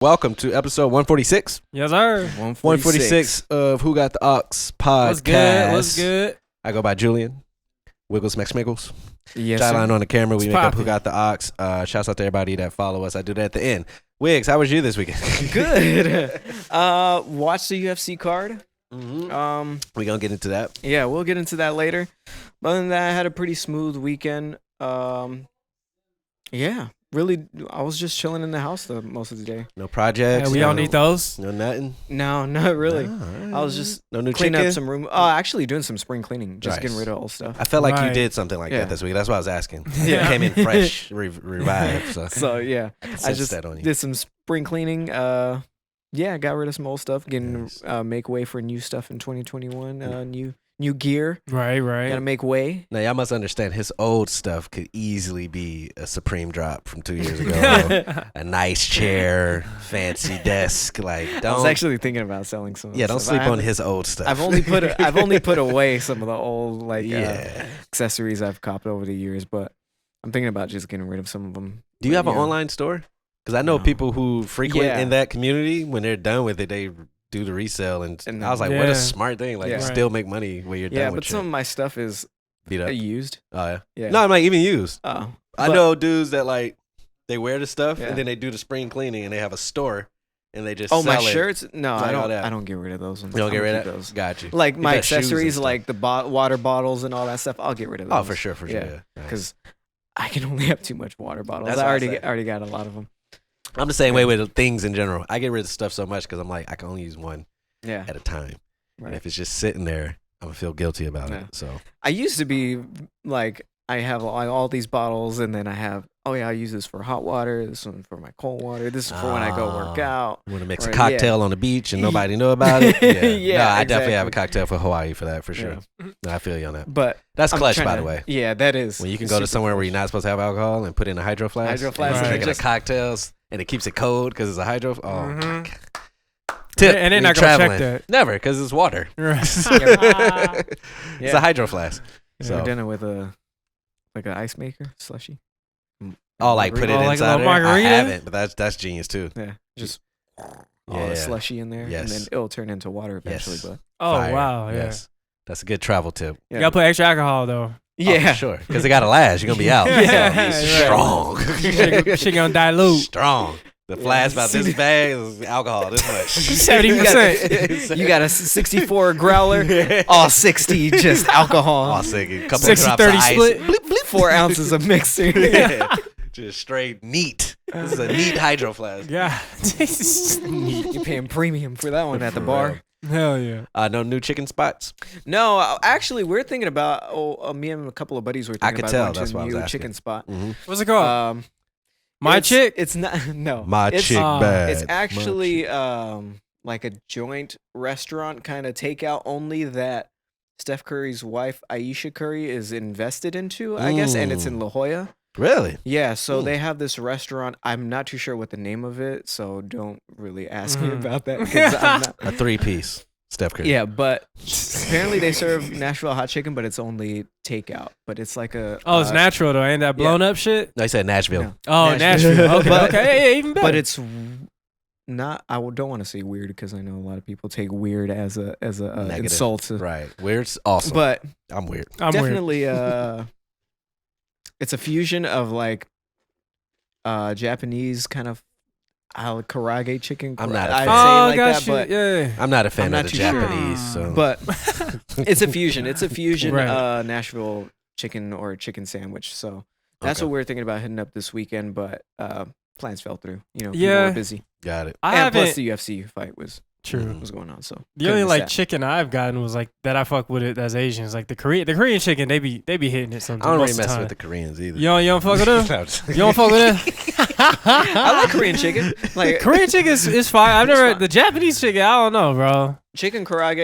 Welcome to episode 146. Yes, sir. 146 of Who Got the Aux podcast. What's good? What's good? I go by Julian. Wiggles Schmiggles. Yes, Jyline on the camera. We It's make up poppin'. Who Got the Aux. Shouts out to everybody that follow us. I do that at the end. Wiggs, how was you this weekend? Good. Watch the UFC card. Mm-hmm. We gonna get into that. Yeah, we'll get into that later. But other than that, I had a pretty smooth weekend. Yeah, really, I was just chilling in the house the most of the day. No projects. Yeah, we don't need those. No nothing. No, not really. No, I was just no new cleaning chicken. up some room. Actually doing some spring cleaning, just Nice. getting rid of old stuff. I felt like you Right. did something like Yeah. that this week. That's why I was asking. Yeah. You came in fresh, revived. So, So yeah, I I just that on you. did some spring cleaning. Yeah, got rid of some old stuff, getting Nice. make way for new stuff in 2021. New gear. Right, Gotta right. make way. Now y'all must understand his old stuff could easily be a Supreme drop from 2 years ago. A nice chair, fancy desk. Like I was don't actually thinking about selling some. Of yeah, the don't stuff. sleep I on haven't- his old stuff. I've only put away some of the old yeah. accessories I've copped over the years, but I'm thinking about just getting rid of some of them. Do you have an Yeah. online store? Because I know No. people who frequent Yeah. in that community. When they're done with it, they do the resale, and And I was like, then- what a Yeah. smart thing! Like Yeah. you Right. still make money when you're Yeah, done but with some of shit. my stuff is Beat up. used. Oh yeah. Yeah. No, I'm like even used. Oh, I but- know dudes that like they wear the stuff Yeah. and then they do the spring cleaning and they have a store and they just Oh, my sell it. shirts? No, Like I all don't. that. I don't get rid of those ones. You don't get I'm rid gonna of keep that? those. Got you. Like You my got shoes and accessories, stuff. like the water bottles and all that stuff. I'll get rid of those. Oh, for sure. Yeah. Yeah. Nice. Because I can only have too much water bottles. That's I what I already say. already got a lot of them. I'm the same way with things in general. I get rid of stuff so much because I'm like, I can only use one Yeah. at a time. And Right. if it's just sitting there, I'm going to feel guilty about Yeah. it. So, I used to be like, I have all these bottles, and then I have, oh yeah, I use this for hot water, this one for my cold water, this is for when I go work out. you want to mix a Right, cocktail on the beach and nobody know about it? Yeah. Yeah, No, I definitely have a exactly. cocktail for Hawaii for that, for sure. Yeah. No, I feel you on that. But That's I'm clutch, trying by to- the way. Yeah, that is. When you can go to super somewhere where clutch. you're not supposed to have alcohol and put in a hydro flask. Hydro and flask, you're Right. drinking just- the cocktails and it keeps it cold because it's a hydro. Oh, Mhm. tip. And they're when not you're gonna check traveling. that. Never, because it's water. Right. It's Yeah. a hydro flask. You So, ever done it with a like an ice maker slushy? oh, like put it Oh, like a inside little there? I margarita? haven't, but that's genius too. Yeah, just all Yeah. the slushy in there, and Yes. then it'll turn into water eventually. Yes. But Oh, Fire. wow. Yeah. Yes. That's a good travel tip. yeah, You gotta put extra alcohol, though. Oh, yeah, for sure. Because it got to last. You're going to be out. Yeah. So it's Yeah. strong. Shit gonna dilute. Strong. The Yeah. flask about this bag is alcohol this much. 70%. You got a 64 growler, all 60 just alcohol, Oh, sick. A couple 60, drops 30 of ice. split. 4 ounces of mixer. Yeah. Just straight neat. This is a neat hydro flask. Yeah. You're paying premium for that one at the For bar. real. Hell yeah. No new chicken spots. No, actually, we're thinking about. Me and a couple of buddies were I thinking could about tell, going to that's a why I was new asking. chicken spot. Mm-hmm. What's it called? My It's- chick? It's not. No, My it's, chick uh, bad. It's My actually chick. like a joint restaurant kind of takeout only that Steph Curry's wife Aisha Curry is invested into, I guess, and it's in La Jolla. Really? Yeah, so Mm. they have this restaurant. I'm not too sure what the name of it, so don't really ask me Mhm. about that. 'Cause I'm not, A 3-piece. Steph Curry. yeah, but apparently they serve Nashville hot chicken, but it's only takeout. But it's like a Oh, it's natural, though. Ain't that blown up shit? No, he said Nashville. No. Oh, Nashville. Nashville. Okay, But- okay. Yeah, even better. But it's not. Don't want to say weird because I know a lot of people take weird as a Negative. insult. Right. Weird's awesome. But I'm weird. I'm weird. definitely, it's a fusion of like Japanese kind of karage chicken. I'm not a I'd fan. say Oh, like got that, you. but Yeah. I'm not a fan I'm of not the too sure. Japanese. So. but it's a fusion. It's a fusion Right. Nashville chicken or chicken sandwich. So that's Okay. what we're thinking about hitting up this weekend. But plans fell through. You know, people Yeah. were busy. Got it. I And plus haven't. the UFC fight was True. going on. So The only couldn't like miss that. chicken I've gotten was like that I fuck with it as Asians. Like the Korean chicken, they be hitting it sometimes. I don't really most of the mess time. with the Koreans either. You don't fuck with them? No, I'm just- You don't fuck with them? I like Korean chicken. Like Korean chicken is fine. I've never fine. the Japanese chicken. I don't know, bro. chicken karage.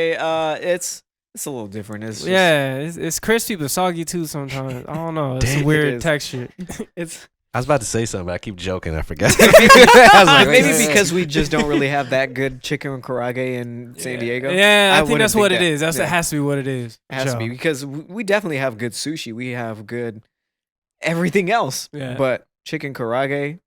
It's a little different. It's just, Yeah, it's crispy but soggy too sometimes. I don't know. It's Damn, a it weird is. texture. It's I was about to say something, but I keep joking. I forgot. I was like, maybe wait. because we just don't really have that good chicken karage in San Diego. Yeah, I think wouldn't that's what think it that- is. That yeah. has to be what it is. It has to be Sure. because we definitely have good sushi. We have good everything else. Yeah. But chicken karage,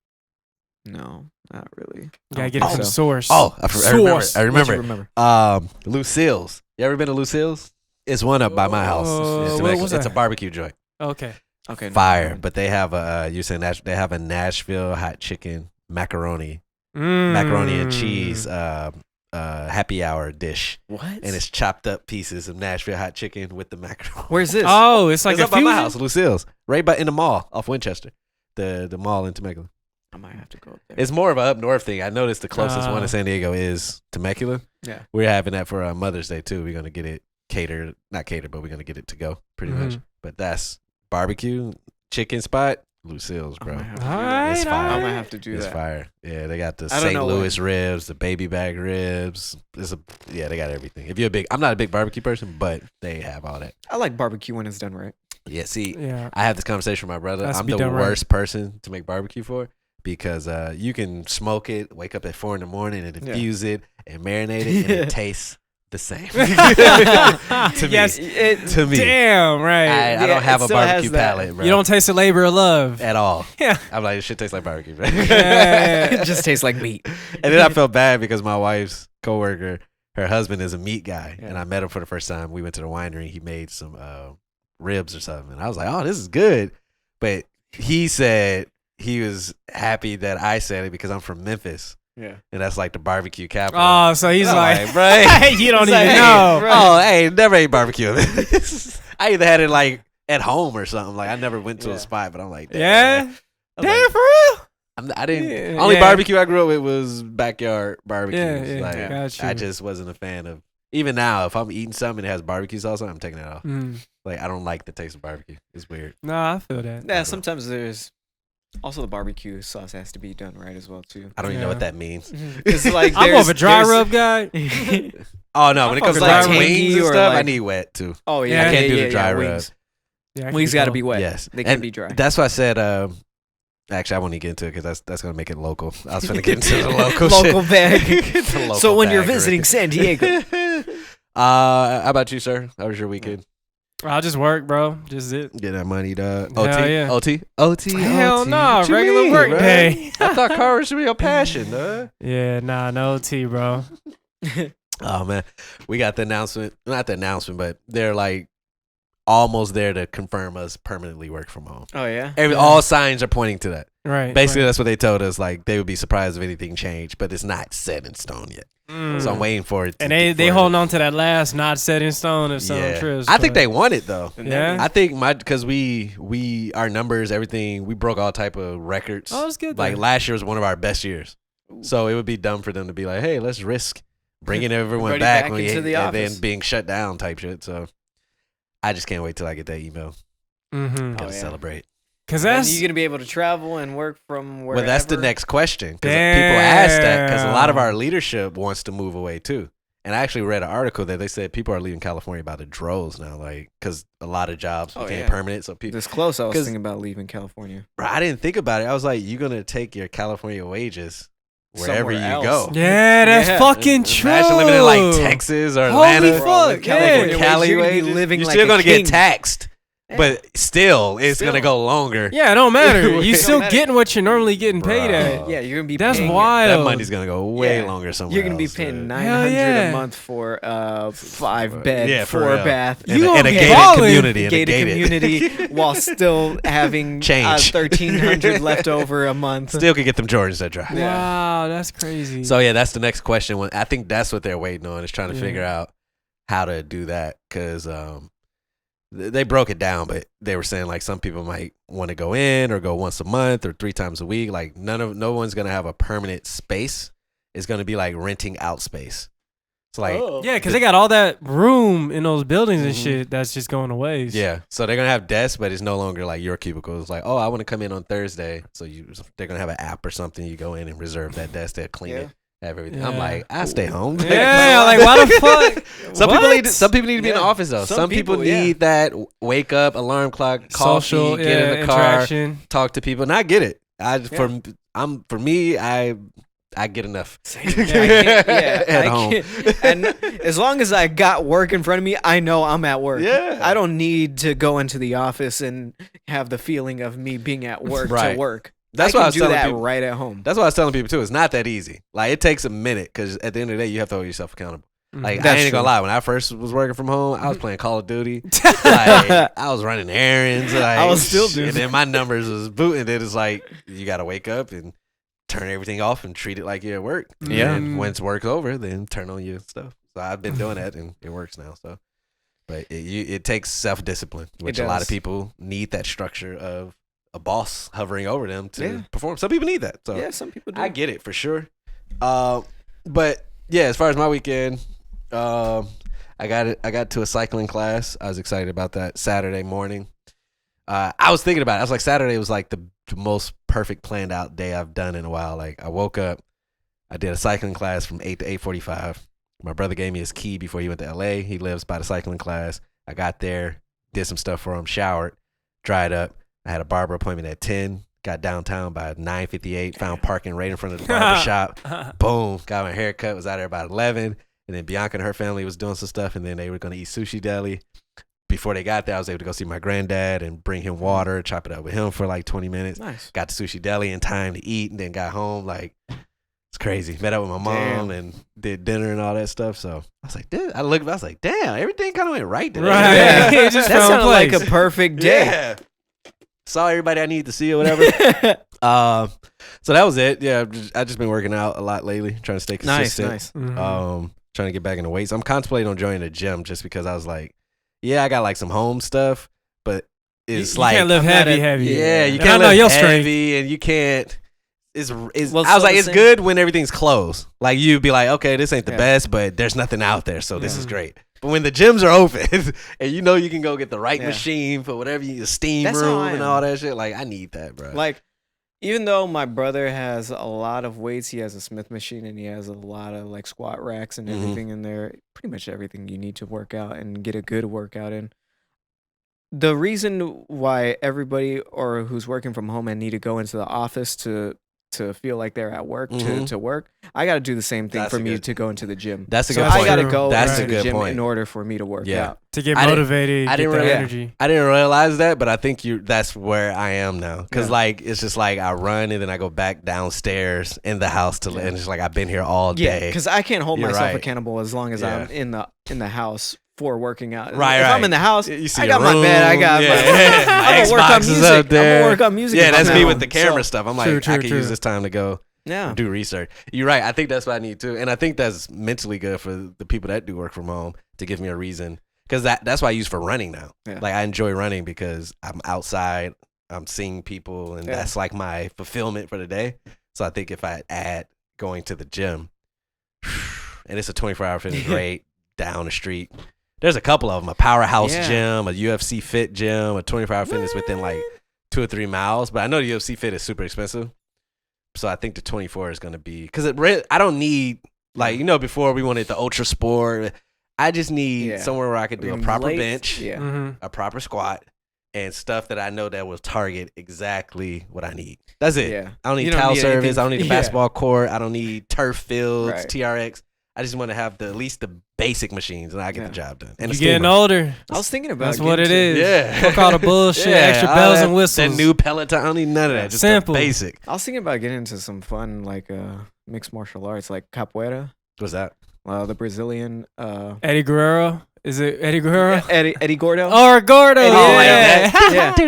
no. Not really. You gotta get don't it from think the so. source. Oh, I remember. Source. I What you remember. remember? Lucille's. You ever been to Lucille's? It's one up by my house. It's, what Temecula. was It's a that? barbecue joint. Okay. Okay. no, Fire. no. But they have a you saying they have a Nashville hot chicken macaroni and cheese happy hour dish, What? and it's chopped up pieces of Nashville hot chicken with the macaroni. Where's this? Oh, it's like It's a up by my fusion? house, Lucille's, right by in the mall off Winchester, the mall in Temecula. I might have to go up there. It's more of a up north thing. I noticed the closest one Oh. in San Diego is Temecula. Yeah. We're having that for Mother's Day too. We're gonna get it catered, not catered, but we're gonna get it to go pretty much. Mhm. But that's barbecue chicken spot, Lucille's, I bro. might have to do All that. right, It's all fire. I right. might have to do It's that. fire. Yeah, they got the I don't St. know Louis ribs, the baby back ribs. They got everything. If you're I'm not a big barbecue person, but they have all that. I like barbecue when it's done right. Yeah, see, Yeah. I have this conversation with my brother. Has to I'm be the done right. worst person to make barbecue for because you can smoke it, wake up at 4 a.m. and Yeah. infuse it and marinate it, and it tastes the same. to Yes, to me. Damn, right. I Yeah, don't have it a still has barbecue that. palate, bro. You don't taste the labor of love. at all. Yeah. I'm like, this shit tastes like barbecue, bro. It just tastes like meat. And then I felt bad because my wife's coworker, her husband is a meat guy, Yeah. and I met him for the first time. We went to the winery. He made some ribs or something, and I was like, "Oh, this is good." But he said he was happy that I said it because I'm from Memphis, Yeah. and that's like the barbecue capital. Oh, so he's I'm like, bro, you don't It's even like, know. right. Oh, hey, never ate barbecue. I either had it like at home or something. Like I never went to Yeah. a spot, but I'm like, Yeah? I'm Damn, like, for real? I didn't. Yeah, Only yeah. barbecue I grew up with was backyard barbecues. Yeah, like, got you. I just wasn't a fan of. Even now, if I'm eating something and it has barbecue sauce on it, I'm taking that off. Mm. Like I don't like the taste of barbecue. It's weird. Nah, I feel that. Yeah, sometimes there's also the barbecue sauce has to be done right as well too. I don't even know Yeah. what that means. It's like I'm more of a dry there's- rub guy. Oh no, when it fuck comes to with like dry rub. wings and Or stuff, I like- need wet too. Oh Yeah. yeah, I can't do the dry rub. wings. Yeah, I Wings can got to go. be wet. Yes, They can't And be dry. That's why I said. Actually, I won't even get into it because that's gonna make it local. I was gonna get into the local Local shit. bag. The local So when you're bag, visiting right? San Diego, How about you, sir? How was your weekend? I just work, bro. Just it. Get that money, dog. Hell OT, yeah. OT. Hell OT. nah, What you regular mean, work bro? day. I thought car should be your passion, dog. Yeah, nah, no tea, bro. Oh man, we got the announcement. Not the announcement, but they're like almost there to confirm us permanently work from home. oh yeah, All signs are pointing to that. Right. Basically, right. that's what they told us. Like they would be surprised if anything changed, but it's not set in stone yet. Mm. So I'm waiting for it. And they holding on to that last not set in stone or something. Yeah. Trips, I think but- they want it though. Yeah. I think because we our numbers, everything, we broke all type of records. Oh, it's good. Like then. last year was one of our best years. So it would be dumb for them to be like, hey, let's risk bringing everyone Everybody back, back when into the and then office. being shut down type shit. So I just can't wait till I get that email. Mm-hmm. Gotta yeah. celebrate. Because Then that's you're gonna be able to travel and work from wherever. Well, that's the next question because people ask that because a lot of our leadership wants to move away too. And I actually read an article that they said people are leaving California by the droves now, like because a lot of jobs Oh, became yeah. permanent. So people, This close, I was 'Cause- thinking about leaving California. Bro, I didn't think about it. I was like, you're gonna take your California wages wherever Somewhere you else. go. yeah, that's Yeah. fucking true. Imagine living in like Texas or Holy Atlanta. fuck, Bro, with yeah. California Cali you're gonna be wages, living you're like still a gonna king. get taxed, but still, it's Still. gonna go longer. Yeah, it don't matter. It You don't still matter. getting what you're normally getting paid Bro. at. Yeah, you're gonna be. That's paying, wild. That money's gonna go way Yeah. longer somewhere. You're gonna be else, paying man. $900 yeah. a month for a 5-bed, Yeah, for 4-bath. in You a, in gonna a get gated ballin'. community. In a gated gated community while still having Change. $1,300 left over a month. Still could get them Jordans that dry. Yeah. Wow, that's crazy. So yeah, that's the next question. I think that's what they're waiting on is trying to Yeah. figure out how to do that because they broke it down, but they were saying like some people might want to go in or go once a month or 3 times a week. Like no one's gonna have a permanent space. It's gonna be like renting out space. So like yeah, because they got all that room in those buildings and Mhm. shit that's just going to waste. yeah, so they're gonna have desks, but it's no longer like your cubicle. It's like, oh, I want to come in on Thursday, so they're gonna have an app or something. You go in and reserve that desk. They'll clean Yeah. it, have everything. I'm Yeah. like, I stay home. Yeah, like why the fuck? Some people need to be in the Yeah. office though. Some Some people people, yeah. need that wake up, alarm clock, coffee, Social get in the car, interaction. talk to people. And I get it. Yeah. For me, I get enough At home. And as long as I got work in front of me, I know I'm at work. Yeah. I don't need to go into the office and have the feeling of me being at work Right. to work. That's I why I can was do telling that people. right at home. That's what I was telling people too. It's not that easy. Like it takes a minute because at the end of the day, you have to hold yourself accountable. Like I That's ain't gonna true. lie. When I first was working from home, I was playing Call of Duty. Like I was running errands. Like, I was still doing and then my numbers was booting. Then it's like you gotta wake up and turn everything off and treat it like you're at work. Yeah. And once work's over, then turn on your stuff. So I've been doing that and it works now. So, but it takes self discipline, which a lot of does. people need that structure of a boss hovering over them to Yeah. perform. Some people need that. So Yeah, some people do. I get it for sure. But yeah, as far as my weekend, I got to a cycling class. I was excited about that Saturday morning. I was thinking about it. I was like, Saturday was like the most perfect planned out day I've done in a while. Like I woke up, I did a cycling class from 8 to 8:45. My brother gave me his key before he went to LA. He lives by the cycling class. I got there, did some stuff for him, showered, dried up. I had a barber appointment at 10. Got downtown by 9:58. Found parking right in front of the barber shop. Boom. Got my hair cut. Was out there about 11. And then Bianca and her family was doing some stuff. And then they were going to eat sushi deli. Before they got there, I was able to go see my granddad and bring him water, chop it up with him for like 20 minutes. Nice. Got to sushi deli in time to eat. And then got home. Like, it's crazy. Met up with my mom and did dinner and all that stuff. So I was like, dude, I was like, damn, everything kind of went right today. Right. Yeah. It just That fell in sounded like place. a perfect day. Yeah. Saw everybody I needed to see or whatever. So that was it. Yeah, I just been working out a lot lately, trying to stay Nice, consistent. nice. Trying to get back into weights. I'm contemplating on joining the gym just because I was like, yeah, I got like some home stuff, but it's You like can't live I'm not heavy, at- heavy. yeah, you And can't I know live your strength. heavy, and you can't. It's Well, I so was like, the it's same- good when everything's closed. Like you'd be like, okay, this ain't the Yeah. best, but there's nothing out there, so this is Yeah. great. But when the gyms are open and you know you can go get the right Yeah. machine for whatever you steam That's how room I and am. all that shit, like I need that, bro. Like, even though my brother has a lot of weights, he has a Smith machine and he has a lot of like squat racks and Mhm. everything in there. Pretty much everything you need to work out and get a good workout in. The reason why everybody or who's working from home and need to go into the office to feel like they're at work Mhm. to work, I got to do the same thing That's for a me good- to go into the gym. That's a So good I point. got to True. go That's into a the good gym point. in order for me to work Yeah. out. To get I didn't- motivated, I get didn't the really- energy. I didn't realize that, but I think that's where I am now. Cause Yeah. like it's just like I run and then I go back downstairs in the house to Yeah. and it's like I've been here all Yeah, day. because I can't hold You're myself right. accountable as long as Yeah. I'm in the house for working out. Right, if right. I'm in the house, You see I your got my bed. I room. got Yeah. my. My I'm gonna work on Xbox is music. up there. I'm gonna work on music. Yeah, if that's I'm me at with home. the camera So, stuff. I'm like, True, I true, could true. use this time to go yeah, do research. You're right. I think that's what I need too, and I think that's mentally good for the people that do work from home to give me a reason. Because that's why I use for running now. Yeah. Like I enjoy running because I'm outside, I'm seeing people, and Yeah. that's like my fulfillment for the day. So I think if I add going to the gym, and it's a 24-hour fitness rate down the street. There's a couple of them: a powerhouse Yeah. gym, a UFC fit gym, a 24-hour fitness within like 2 or 3 miles. But I know the UFC fit is super expensive, so I think the 24 is going to be because I don't need like before we wanted the ultra sport. I just need Yeah. somewhere where I could do a proper Late- bench, Yeah, Mm-hmm. a proper squat, and stuff that I know that will target exactly what I need. That's it. yeah. I don't need You don't towel need service. anything- I don't need the yeah. basketball court. I don't need turf fields, Right. TRX. I just want to have at least the basic machines, and I get the job done. And You a getting steamer. older. I was thinking about. That's what it getting to- is. Yeah. Fuck all the bullshit, Yeah, extra all bells that- and whistles. That new Peloton. I don't need none of that. Just Simple. the basic. I was thinking about getting into some fun like mixed martial arts, like capoeira, What's that? the Brazilian. Eddie Guerrero. Is it Eddie Guerrero? Eddie Gordo. Or Gordo. Eddie- Oh, like yeah. that?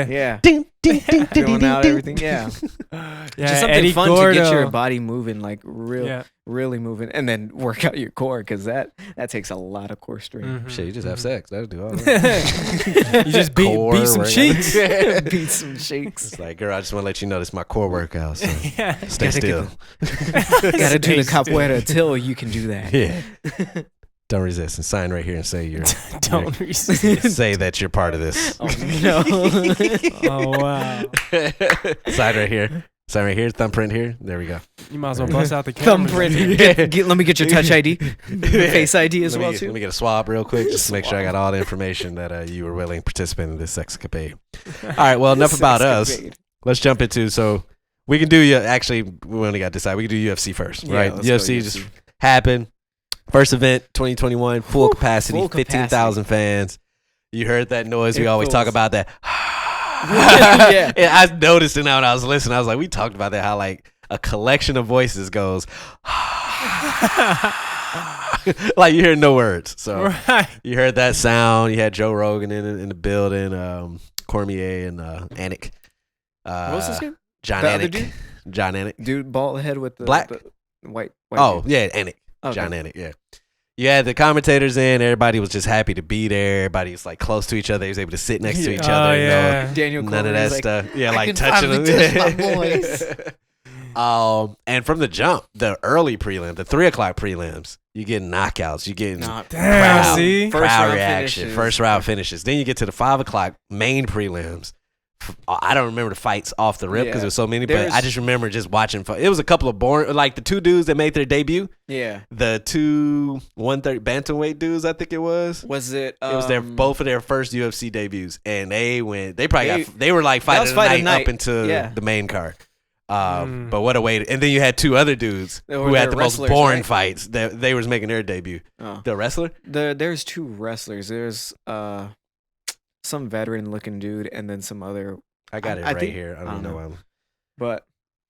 yeah. Yeah, doing out everything. Yeah, Yeah, just something Eddie fun Gordo. to get your body moving, like Yeah. really moving, and then work out your core because that takes a lot of core strength. Mhm. Shit, you just have sex. That'll do all that. You just beat Core some workout. cheeks. Beat some shakes. It's like, girl, I just want to let you know this is my core workout. So Yeah. stay Gotta still. Gotta do the Stay capoeira till you can do that. Yeah. Don't resist and sign right here and say you're. Don't resist. say that you're part of this. Oh no. Oh wow. Sign right here. Sign right here. Thumbprint here. There we go. You might as well bust out the camera. Thumbprint. Let me get your touch ID, face ID as well Let too. me get a swab real quick just to make sure I got all the information that you were willing participant in this sexcapade. All right. Well, enough about us. Let's jump into so we can do actually we only got to decide we can do UFC first, Yeah, right? let's go UFC just happened. First event 2021, full capacity, full 15,000 fans. You heard that noise we It always talk feels- about that. Yeah. And I noticed it now when I was listening. I was like, we talked about that, how like a collection of voices goes like you hear no words. So you heard that sound. You had Joe Rogan in the building, Cormier and Anik. What was his name? John The other Anik. dude? John Anik. Dude, bald head with the Black? the white. Oh, dude. yeah, Anik. Okay. John Anik, yeah. You had the commentators in. Everybody was just happy to be there. Everybody was like close to each other. They was able to sit next to each other. You know, Daniel none of Cormier that was like, stuff. Yeah, I like can touching finally them. touch my boys. And from the jump, the early prelim, the 3:00 prelims, you get knockouts. You get Nah, Damn, crowd, see? First crowd round reaction, finishes. first round finishes. Then you get to the 5:00 main prelims. I don't remember the fights off the rip because Yeah. there was so many, but There's- I just remember just watching. It was a couple of boring, like the two dudes that made their debut. Yeah. The two 130 bantamweight dudes, I think it was. Was it? It was their both of their first UFC debuts, and they went. They probably they were like that was fighting fight the of night night. up into Yeah. the main card. But what a way! And then you had two other dudes They were who had their the most wrestlers, boring right? fights. That they was making their debut. Oh. The wrestler. There's two wrestlers. There's some veteran looking dude and then some other. I got it I right think- here. I I don't don't know know. why. I'm- But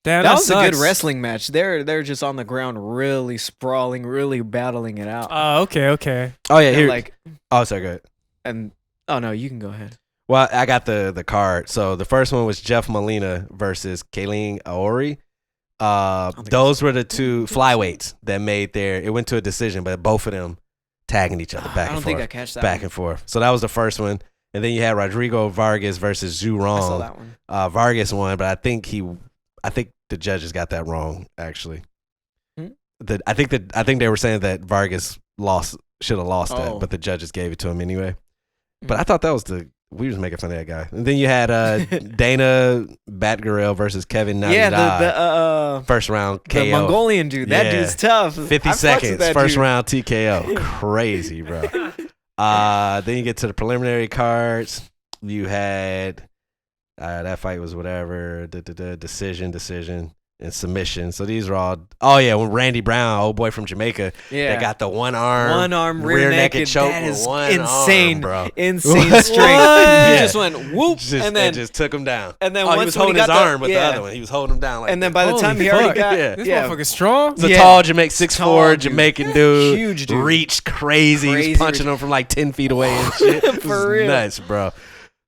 Damn, that was a good sucks. wrestling match. They're just on the ground, really sprawling, really battling it out. Oh, okay. Oh yeah, And, here. like Oh, sorry, go ahead. and oh no, you can go ahead. Well, I got the card. So the first one was Jeff Molina versus Kayleen Aori. think Those were the two flyweights that made their. It went to a decision, but both of them tagging each other back I and don't forth. think I catch that. Back one. and forth. So that was the first one. And then you had Rodrigo Vargas versus Zhu I saw Rong. that one. Vargas won, but I think the judges got that wrong. Actually, Hmm? I think they were saying that Vargas should have lost that, Oh. but the judges gave it to him anyway. Hmm. But I thought that was we was making fun of that guy. And then you had Dana Batgarel versus Kevin Nagida. Yeah, the first round KO. the Mongolian dude. That Yeah. dude's tough. 50 I fucks with seconds, that first dude. round TKO. Crazy, bro. Then you get to the preliminary cards. You had that fight was whatever, decision, and submission. So these are all. Oh yeah, when Randy Brown, old boy from Jamaica, Yeah, they got the one arm rear naked choke That with is one insane, arm, bro. insane What? strength. Yeah. He just went whoop, and then just took him down. and then Oh, he once was when holding his got the- arm with the yeah. other one. He was holding him down like. and then by the Holy time he already fuck. got Yeah. This yeah, motherfucker's strong. It's a Yeah. tall Jamaican 6'4" Tall dude. Jamaican dude, Huge dude. reached crazy. He Crazy was punching reach. him from like 10 feet away and shit. It For was real. nuts, bro.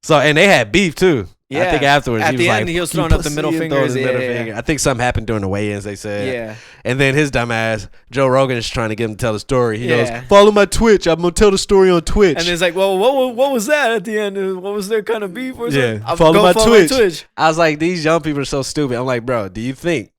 So and they had beef too. I Yeah. think afterwards At he was the like, end, he was "Fuck you, throwing up the pussy," middle and throwing fingers. his middle Yeah. finger. I think something happened during the weigh-ins. They said, yeah. and then his dumb ass Joe Rogan is trying to get him to tell the story. He Yeah. goes, "Follow my Twitch. I'm gonna tell the story on Twitch." And it's like, well, what was that at the end? What was their kind of beef? Or Yeah. something? Follow Go my follow Twitch. I was like, these young people are so stupid. I'm like, bro, do you think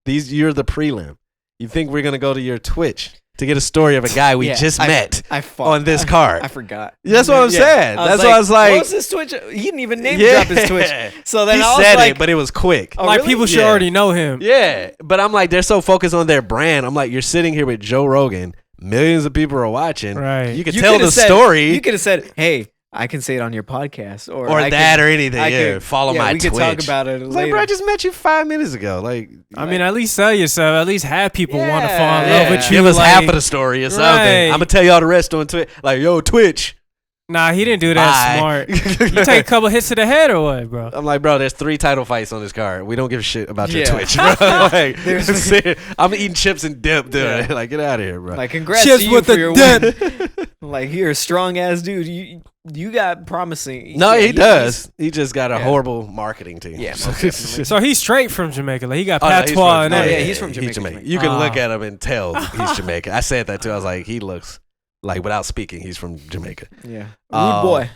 you're the prelim? You think we're gonna go to your Twitch to get a story of a guy we Yeah, just I- met I fought. on this card? I forgot. That's what I'm Yeah. saying. That's why I was like, what was his Twitch? He didn't even name yeah. drop his Twitch. So then He I was said like, it, but it was quick. oh, Like really? people should Yeah. already know him. Yeah, but I'm like, they're so focused on their brand. I'm like, you're sitting here with Joe Rogan. Millions of people are watching. Right. You can You tell coulda the said- story You could have said, hey, I can say it on your podcast, or or I that can, or anything. I Yeah, could- follow yeah, my we Twitch. could talk about it It's like, later. bro, I just met you 5 minutes ago. Like, I mean, at least sell yourself. At least have people want to Yeah. fall in yeah, love with you. give us like, half of the story or something. Right. I'm gonna tell y'all the rest on Twitch. Like, yo, Twitch. Nah, he didn't do that smart. You take a couple hits to the head or what, bro? I'm like, bro, there's 3 title fights on this card. We don't give a shit about your Yeah. Twitch, bro. Like, There's- I'm eating chips and dip, dude. Yeah. Like, get out of here, bro. Like, congrats Chips to you with for the your win. Like, you're a strong ass dude. You got promising. no, Yeah, he does. He just got a Yeah. horrible marketing team. Yeah, most definitely. So he's straight from Jamaica. Like he got Oh, no, he's patois from- and Oh, everything. yeah, he's from Jamaica. You can look Ah. at him and tell he's Jamaican. I said that too. I was like, he looks like, without speaking, he's from Jamaica. Yeah. Uh, Rude boy.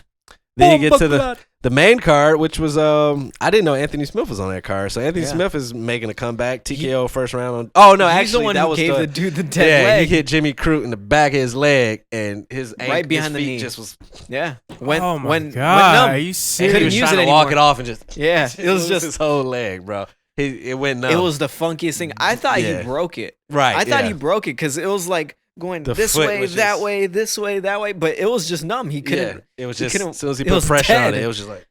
Then you get to the main card, which was I didn't know Anthony Smith was on that card. So Anthony Yeah. Smith is making a comeback. TKO first round on. Oh no, He's actually the one that who was gave the the dude the dead yeah. leg. He hit Jimmy Crute in the back of his leg, and his Right behind the his feet knee. just was. Yeah. When, Oh my when, god, When are you And serious? he couldn't was use trying it to walk anymore. it off and just. Yeah. It was just. his whole leg, bro. It went numb. It was the funkiest thing. I thought Yeah. he broke it. right. I thought yeah. he broke it because it was like going The this foot way, was that just- way, this way, that way. But it was just numb. He Yeah, couldn't. it was he just couldn't- as soon as he it put was pressure on dead. it, it was just like.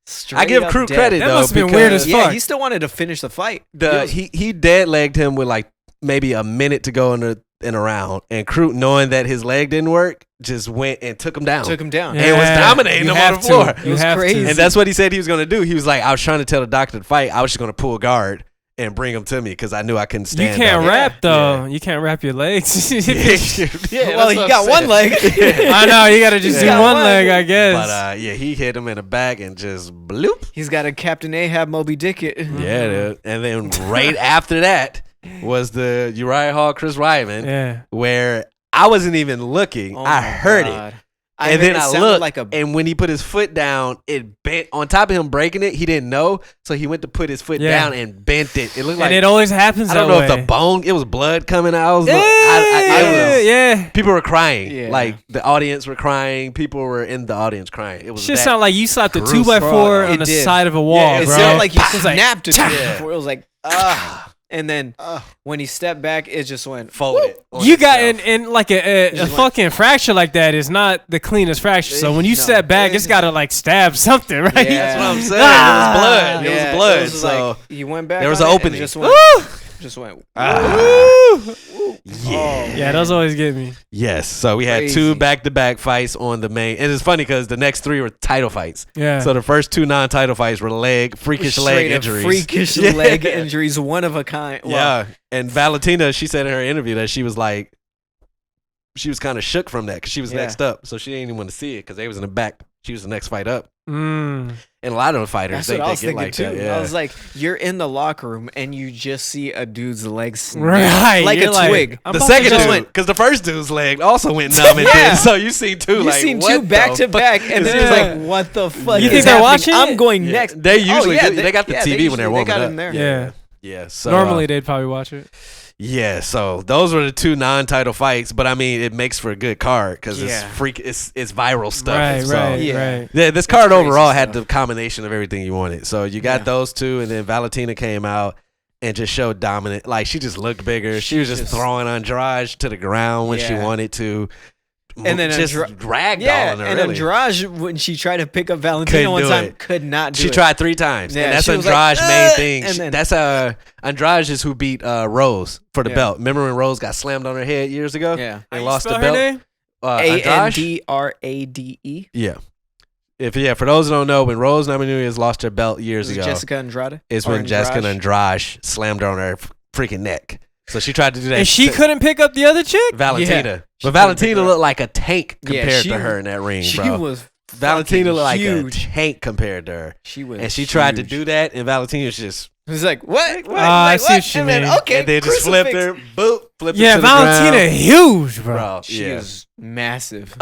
Straight I give up Crute dead. credit That though. must've been weird as because fuck. He still wanted to finish the fight. he dead legged him with like maybe a minute to go in the in a round, and Crute, knowing that his leg didn't work, just went and took him down. Took him down. And was dominating him on the floor. It was crazy. And that's what he said he was going to do. He was like, I was trying to tell the doctor to fight. I was just going to pull a guard and bring him to me because I knew I couldn't stand. You can't up. wrap though. Yeah. You can't wrap your legs. Well, he got one leg. I know. You got to just do one leg, I guess. But he hit him in the back and just bloop. He's got a Captain Ahab Moby Dick it. Yeah, dude. And then right after that was the Uriah Hall Chris Weidman, where I wasn't even looking. I heard it. And then I looked, and when he put his foot down, it bent. On top of him breaking it, he didn't know, so he went to put his foot down and bent it. It looked like, and it always happens. I don't know if the bone, it was blood coming out. People were crying. Yeah. Like the audience were crying. People were in the audience crying. It was just sound like you slapped a 2x4 on the side of a wall. Yeah, it bro. sounded like you snapped snapped it. It was like and then when he stepped back, it just went folded. You got in like a fucking fracture like that is not the cleanest fracture. So when you step back, it's got to like stab something, right? Yeah. That's what I'm saying. It was blood. It was blood. It was so like, you went back. There was an opening. Just went. Yeah, those always get me. Yes. So we had 2 back-to-back fights on the main. And it's funny because the next 3 were title fights. Yeah. So the first 2 non-title fights were freakish leg injuries. Freakish leg injuries, one of a kind. Well, yeah. And Valentina, she said in her interview that she was like, she was kind of shook from that because she was next up. So she didn't even want to see it because they was in the back. She was the next fight up. And a lot of the fighters, that's what I was get thinking like too. that. Yeah. I was like, you're in the locker room and you just see a dude's legs snap, right, like a twig. The second dude, because the first dude's leg also went numb. And so you seen 2. You seen 2 back to back, and then it's like, what the fuck? You think they're watching? I'm going next. They usually they got the TV when they're warming up. In there. Yeah. So normally they'd probably watch it. Yeah, so those were the 2 non-title fights, but I mean, it makes for a good card because it's viral stuff. Right. Yeah, this card overall had the combination of everything you wanted. So you got those 2, and then Valentina came out and just showed dominant. Like she just looked bigger. She was just throwing Andrade to the ground when she wanted to. And then just ragdolling her. And Andrade, when she tried to pick up Valentina one time, could not do it. She tried 3 times. Yeah, and that's Andrade's main thing. That's Andrade is who beat Rose for the belt. Remember when Rose got slammed on her head years ago? Yeah. And lost the belt? Andrade. Yeah. For those who don't know, when Rose Namajunas lost her belt years ago, Jessica Andrade? Is when Jessica Andrade slammed her on her freaking neck. So she tried to do that. And she couldn't pick up the other chick? Valentina. Yeah. But Valentina looked like a tank compared to her in that ring, bro. She was Valentina looked like huge. a tank compared to her. She was And she tried to do that, and Valentina was just... It was like, what? I see what you mean. And they just flipped her, boop, flipped her to Valentina the ground. huge, bro. She is massive.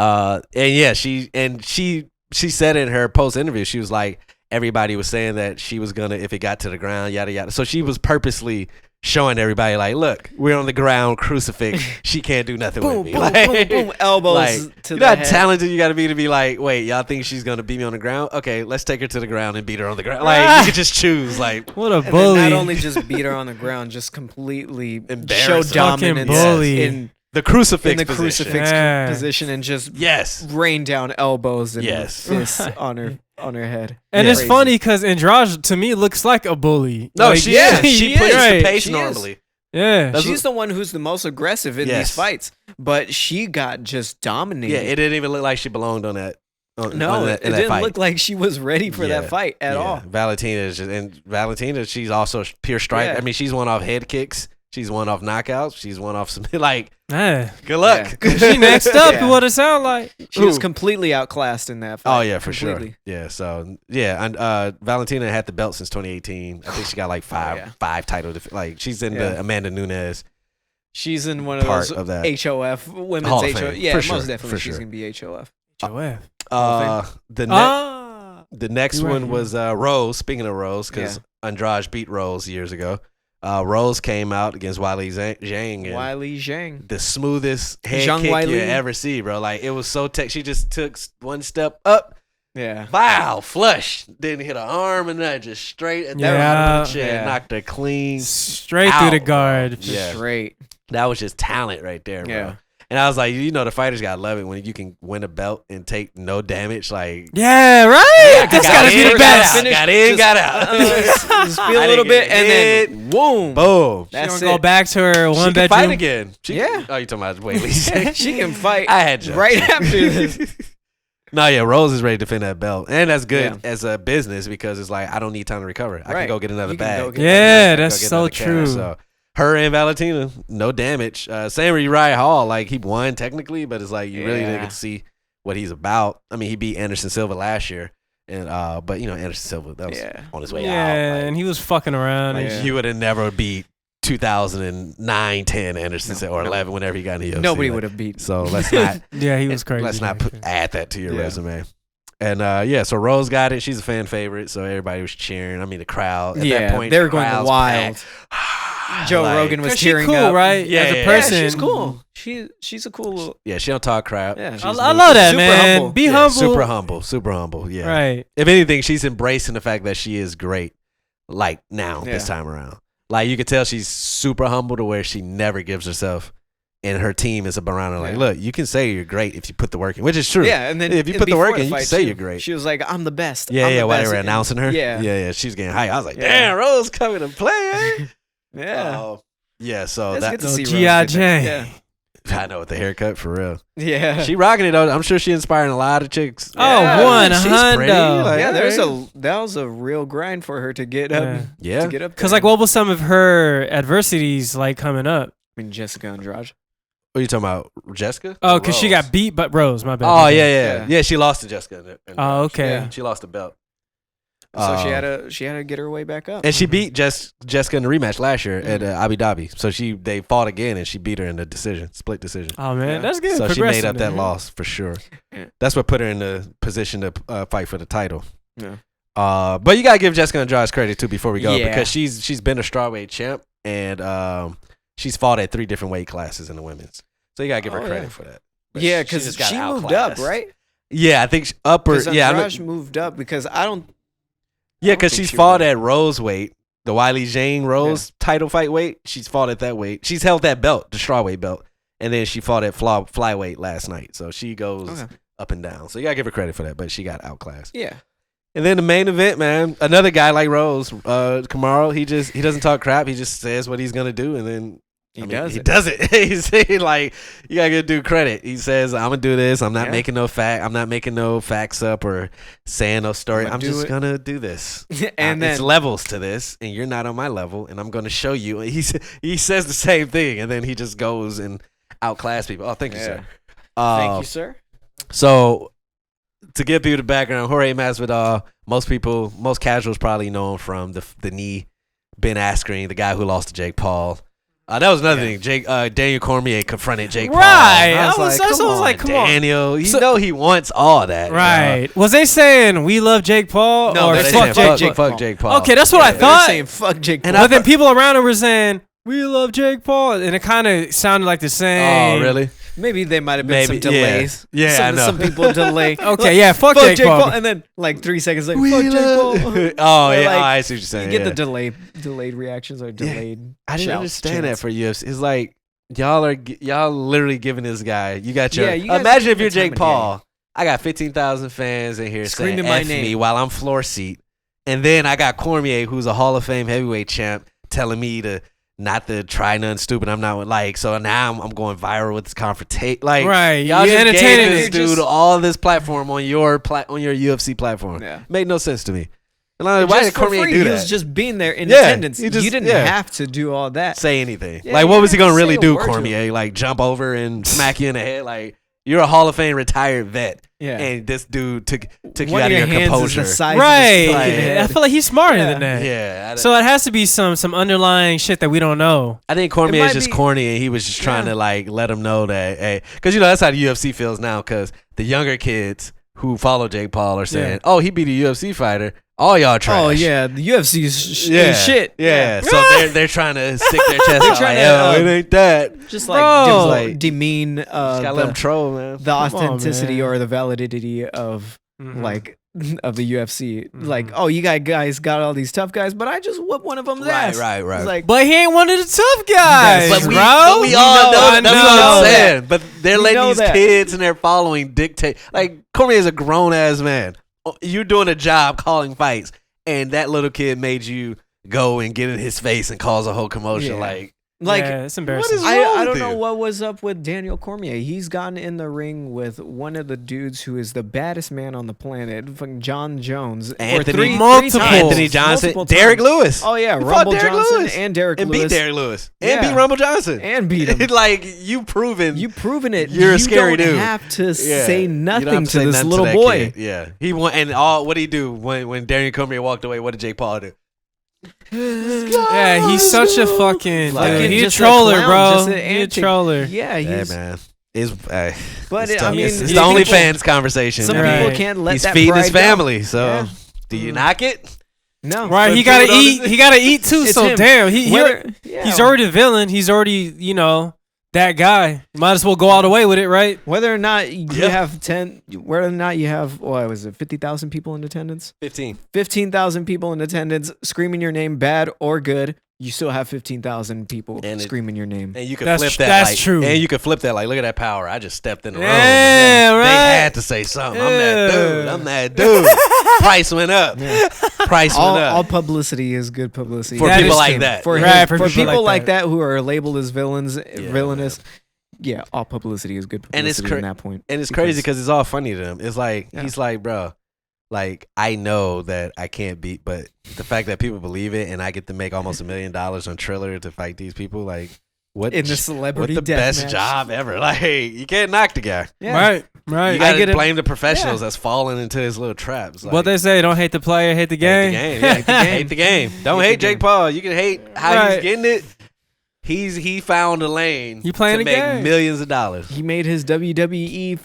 She said in her post-interview, she was like, everybody was saying that she was going to, if it got to the ground, yada, yada. So she was purposely showing everybody, like, look, we're on the ground, crucifix. She can't do nothing with me. Boom, elbows to you the know how head. talented you got to be like, wait, y'all think she's going to beat me on the ground? Okay, let's take her to the ground and beat her on the ground. Like, you could just choose, like. What a And bully. then not only just beat her on the ground, just completely show Embarrass her. dominance bully. in The crucifix the position. crucifix Yeah. position and just Yes. rain down elbows and Yes. fists on her head. And Yeah. it's funny because Andrade, to me, looks like a bully. No, Like, she is. She he pushes is. the pace She is. normally. Yeah. She's the one who's the most aggressive in these fights, but she got just dominated. Yeah, it didn't even look like she belonged on that. No, it didn't look like she was ready for that fight at all. Valentina is Valentina, she's also pure strike. Yeah. I mean, she's one off head kicks. She's one off knockouts. She's one off some good luck. Yeah. She next up. Yeah. What it sound like? She was completely outclassed in that fight. Oh yeah, for completely. sure. Yeah, so yeah, and Valentina had the belt since 2018. I think she got like five title. She's in the Amanda Nunes. She's in one of part those of that. HOF women's Hall of HOF. Fame. Yeah, For most sure, definitely for she's sure. gonna be HOF. The next You're right, one was Rose. Speaking of Rose, because Andrade beat Rose years ago. Rose came out against Weili Zhang. And Weili Zhang. the smoothest head Zhang kick Weili. you ever see, bro. Like, it was so she just took one step up. Yeah. Wow, flush. Didn't hit her arm and that just straight at that Yeah. shit. Yeah. Knocked her clean. Straight out, through the guard. Yeah. Straight. That was just talent right there, bro. Yeah. And I was like, the fighters gotta love it when you can win a belt and take no damage. Like, yeah, right. That's gotta be the best. Got in, got out. Just feel a little bit, and then boom. She gonna go back to her one she bedroom. Can fight again. Yeah. Oh, you talking about Whaley? She can fight. I had jokes. Right after this. No, yeah, Rose is ready to defend that belt, and that's good as a business because it's like I don't need time to recover. I can go get another bag. That's so true. So her and Valentina, no damage. Same with Uriah Hall, like he won technically, but it's like you really didn't get to see what he's about. I mean, he beat Anderson Silva last year, and but Anderson Silva that was on his way out. Yeah, and he was fucking around. Like, he would have never beat 2009, 10 Anderson or 11, whenever he got in the UFC. Nobody would have beat. So let's not. Yeah, he was crazy. Let's not add that to your resume. And so Rose got it. She's a fan favorite, so everybody was cheering. I mean, the crowd at that point, they were going wild. Joe Rogan was tearing cool, up. right? Yeah, as a person, she's cool. She's a cool little. Yeah, she don't talk crap. Yeah, I love that, super man. humble. Be humble. Super humble. Yeah, right. If anything, she's embracing the fact that she is great. Like now, this time around, like you could tell she's super humble to where she never gives herself. And her team is around her like, look, you can say you're great if you put the work in, which is true. Yeah, and then if you put the work in, you can say you're great. She was like, I'm the best. Yeah, while they were announcing her. Yeah. She's getting hyped. I was like, damn, Rose coming to play. Yeah. Yeah, so That's good to see G.I. Rose. Jane. Yeah. I know, with the haircut, for real. Yeah. She rocking it, though. I'm sure she inspiring a lot of chicks. Oh, 100. She's pretty. Like, yeah, that was a real grind for her to get up. Yeah. To get up there. Because, like, what was some of her adversities, like, coming up? I mean, Jessica Andrade. What are you talking about, Jessica? Oh, because she got beat, but Rose, my bad. Oh, yeah. She lost to Jessica. Oh, okay. Yeah. She lost the belt. So she had to get her way back up. And she beat Jessica in the rematch last year at Abu Dhabi. So they fought again, and she beat her in the split decision. Oh, man, that's good. So she made up that loss for sure. Yeah. That's what put her in the position to fight for the title. Yeah. But you gotta give Jessica Andrade credit too before we go because she's been a strawweight champ and she's fought at 3 different weight classes in the women's. So you gotta give her credit for that. But yeah, because she moved up, right? Yeah, I think upper. Andrade moved up because I don't. Yeah, because she's fought at Rose weight, the Wiley Jane Rose title fight weight. She's fought at that weight. She's held that belt, the strawweight belt, and then she fought at flyweight last night. So she goes up and down. So you gotta give her credit for that. But she got outclassed. Yeah. And then the main event, man, another guy like Rose, Kamaru, he doesn't talk crap. He just says what he's gonna do, and then he does it. He's like, you gotta give dude credit. He says, I'm gonna do this. I'm not making no facts up or saying no story. I'm just gonna do this. And then it's levels to this, and you're not on my level, and I'm gonna show you. He says the same thing, and then he just goes and outclass people. Oh, thank you, sir. Thank you, sir. So to give people the background, Jorge Masvidal, most casuals probably know him from the knee Ben Askren, the guy who lost to Jake Paul. That was another thing. Daniel Cormier confronted Jake Paul. Right. I was like, come on, Daniel. You know he wants all that. Right. Was they saying we love Jake Paul no, or they're fuck Jake Paul? Okay, that's what I thought. Saying fuck Jake Paul. But then people around him were saying we love Jake Paul, and it kind of sounded like the same. Oh, really? Maybe they might have been some delays. Yeah, I know. Some people delay. Okay, fuck Jake Paul. And then like 3 seconds later, fuck Jake Paul. I see what you're saying. You get the delayed reactions or delayed. I didn't understand that for UFC. It's like y'all literally giving this guy. You got your. Imagine if you're Jake Paul. I got 15,000 fans in here screaming saying my F name me while I'm floor seat, and then I got Cormier, who's a Hall of Fame heavyweight champ, telling me to. Not to try nothing stupid. I'm not like so now. I'm going viral with this confrontation. Like, right? Y'all just entertaining gave this dude all this platform on your UFC platform. Yeah, made no sense to me. And like, why did Cormier do that? He was just being there in attendance. You didn't have to do all that. Say anything. Like, what was he gonna really do, Cormier? Like, jump over and smack you in the head? Like, you're a Hall of Fame retired vet. Yeah. And this dude took you out of your composure. Right. I feel like he's smarter than that. Yeah. So it has to be some underlying shit that we don't know. I think Cormier is just corny, and he was just trying to like let him know that, hey, because that's how the UFC feels now. Because the younger kids who follow Jake Paul are saying, "Oh, he beat a UFC fighter." All y'all trash. Oh yeah, the UFC is shit. Yeah. So they're trying to stick their chest out like, it ain't that. Just like demean just gotta let them troll, man. The authenticity or the validity of like of the UFC. Like, oh, you guys got all these tough guys, but I just whooped one of them's ass. Right. It's like, But he ain't one of the tough guys, But we bro. all know that. That's what I'm saying. that. But they're We letting know these that. kids and they're following dictate. Like Cormier is a grown ass man. You're doing a job calling fights, and that little kid made you go and get in his face and cause a whole commotion. Yeah. Like Yeah, it's embarrassing. What is wrong I with don't know you? what was up with Daniel Cormier. He's gotten in the ring with one of the dudes who is the baddest man on the planet, fucking John Jones. Anthony- multiple- Anthony Johnson, multiple Derek times. Lewis. Oh yeah, He fought Rumble Derek Johnson Lewis. and Derek and Lewis beat Derek Lewis and Yeah. beat Rumble Johnson and beat him. like you proven You've proven it. You're a you scary don't dude. have to Yeah. say You don't nothing have to say this nothing little that boy. kid. Yeah, he won. And all what did he do when Daniel Cormier walked away? What did Jake Paul do? Yeah, he's such a fucking Like, dude. He a just a troller, clown, bro. just an He a antic. troller. Yeah, Yeah, he's. man. It's, But it's I tough. mean, it's the people- OnlyFans conversation. Some Right. people can't let He's that feeding his pride go. family, so Yeah. do you knock it? No, Right, But he gotta people don't eat. listen. He gotta eat too. It's So him. damn, he's yeah. already the villain. He's already that guy. You might as well go all the way with it, right? Whether or not you Yeah. have whether or not you have, what was it, 50,000 people in attendance? 15,000 people in attendance screaming your name, bad or good. You still have 15,000 people And screaming your name. And you can That's flip tr- that. that's like, true. And you can flip that. Like, look at that power. I just stepped in the room. Yeah, They right. had to say something. I'm that dude. I'm that dude. Price went up. Price all, went up. all publicity is good publicity. For That people is like him. that. For, Right, him- for for people people like like that who are labeled as villains, Yeah. villainous. Yeah, all publicity is good publicity And it's in that point. And it's crazy because it's all funny to them. It's like Yeah. he's like, bro, like I know that I can't beat, but the fact that people believe it and I get to make almost $1 million on Triller to fight these people, like what In the what celebrity the death best match. job ever? Like you can't knock the guy. Yeah. Right, right. You gotta get it. blame the professionals that's falling into his little traps. Like, What they say, don't hate the player, hate the game. Hate the game. Yeah, hate the game. Hate the game. Don't Hate hate the Jake game. Paul. You can hate how Right. he's getting it. He found a lane You playing to the make game. millions of dollars. He made his WWE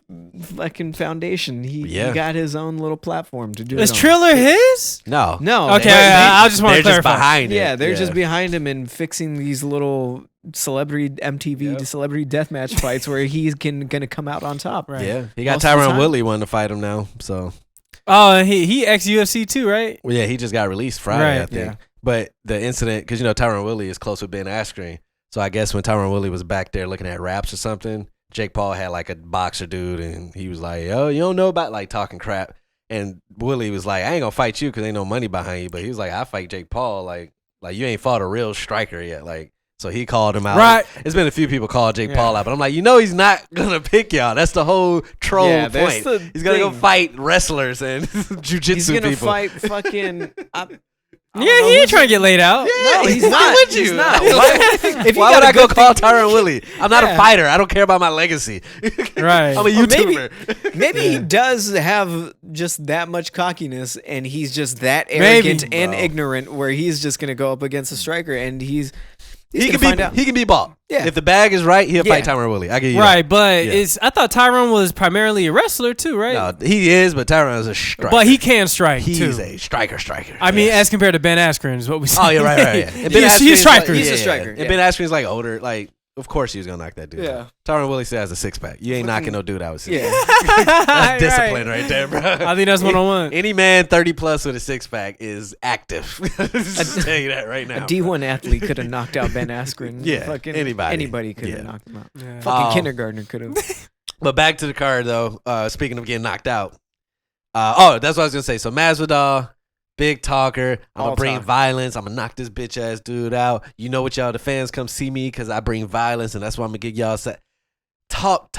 fucking foundation. He Yeah. got his own little platform to do Is it on. Triller his? No. No. Okay, they- I just want They're to just clarify. behind it. Yeah, they're just behind him and fixing these little celebrity MTV Yep. celebrity deathmatch fights where he's gonna come out on top. Right. Yeah, he got Most of the Tyron time. Woodley wanting to fight him now. So Oh, and he ex UFC too, right? well, yeah, he just got released Friday, Right. I think. Yeah. But the incident, because Tyron Woodley is close with Ben Askren, so I guess when Tyron Woodley was back there looking at raps or something, Jake Paul had like a boxer dude, and he was like, "Oh, you don't know about like talking crap." And Woodley was like, "I ain't gonna fight you because ain't no money behind you." But he was like, "I fight Jake Paul, like you ain't fought a real striker yet, like." So he called him out. Right. It's been a few people call Jake Yeah. Paul out, but I'm like, he's not gonna pick y'all. That's the whole troll Yeah, that's point. the He's gonna go thing. fight wrestlers and jujitsu He's gonna people. fight fucking. Yeah, he ain't trying to get laid out. No, he's Why not. would you? He's not. Why, If you why got would a I go good call Tyron Woodley? I'm not a Yeah. fighter. I don't care about my legacy. Right. I'm a Or YouTuber. Maybe he does have just that much cockiness, and he's just that Maybe. arrogant and Bro. ignorant, where he's just gonna go up against a striker, and he's He gonna can find be out. he can be bought. Yeah. If the bag is right, he'll fight Yeah. Tyron Woodley. I give you Right, but Yeah. I thought Tyron was primarily a wrestler too, right? that. No, he is, but Tyron is a striker. But he can strike he's too. a striker. I mean, Yes. as compared to Ben Askren is what we said. Oh, yeah, right. Yeah. And Ben he's Askren's a striker. Like, He's a yeah, striker, And yeah. Ben Askren's like older. Like, of course he was gonna knock that dude. Yeah. out. Tyron Woodley still has a six pack. You ain't knocking no dude out with six. Yeah. That's discipline right there, bro. I think that's 1-on-1. Any man 30 plus with a six pack is active. Just tell you that right now. A D1 athlete could have knocked out Ben Askren. Yeah, Fucking anybody. could have Yeah. knocked him out. Yeah. Fucking kindergartner could have. But back to the card though. Speaking of getting knocked out. That's what I was gonna say. So Masvidal, big talker. I'm gonna All bring talk. violence. I'm gonna knock this bitch ass dude out. You know what, y'all? The fans come see me because I bring violence, and that's why I'm gonna get y'all set. Talk.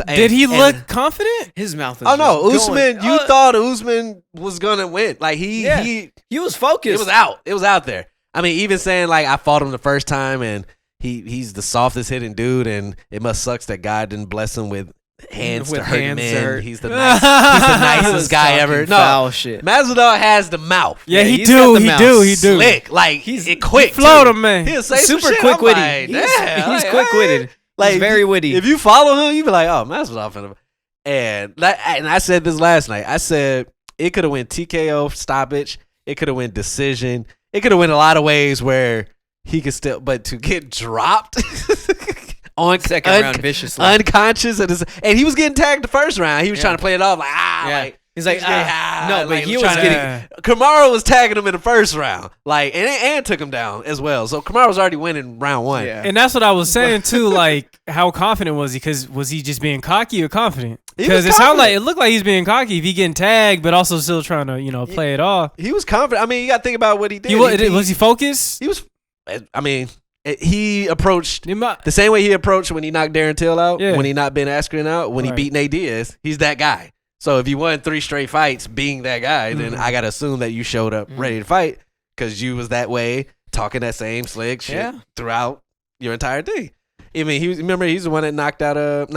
Did he look confident? His mouth is Oh no, just Usman! going, You thought Usman was gonna win? Like Yeah. he was focused. It was out. It was out there. I mean, even saying like I fought him the first time, and he's the softest hitting dude, and it must sucks that God didn't bless him with hands With to hurt hands to men. hurt. He's the nicest guy ever. No, Foul shit. Masvidal has the mouth. Yeah, he he's got do. the He mouth. do. He do. Slick, like He's- it quick. Float too. him, man. He'll say some Super shit. quick I'm witty. like, He's damn, like, quick witted. Like He's very witty. If you follow him, you be like, oh, Masvidal finna. And I said this last night. I said it could have went TKO stoppage. It could have went decision. It could have went a lot of ways where he could still, but to get dropped on Second round viciously. unconscious, and he was getting tagged the first round. He was Yeah. trying to play it off like Yeah. like He's like, no, but like, he was trying to getting. Kamaru was tagging him in the first round, like, and took him down as well. So Kamaru was already winning round one. Yeah. And that's what I was saying too. Like, how confident was he? Because was he just being cocky or confident? He Because was it sounded like confident. it looked like he's being cocky if he getting tagged, but also still trying to play it off. He was confident. I mean, you got to think about what he did. Was he focused? He was. I mean, he approached He might- the same way he approached when he knocked Darren Till out, Yeah. when he knocked Ben Askren out, when he Right. beat Nate Diaz. He's that guy. So if you won 3 straight fights being that guy, then Mhm. I got to assume that you showed up ready to fight because you was that way, talking that same slick shit Yeah. throughout your entire thing. I mean, remember, he's the one that not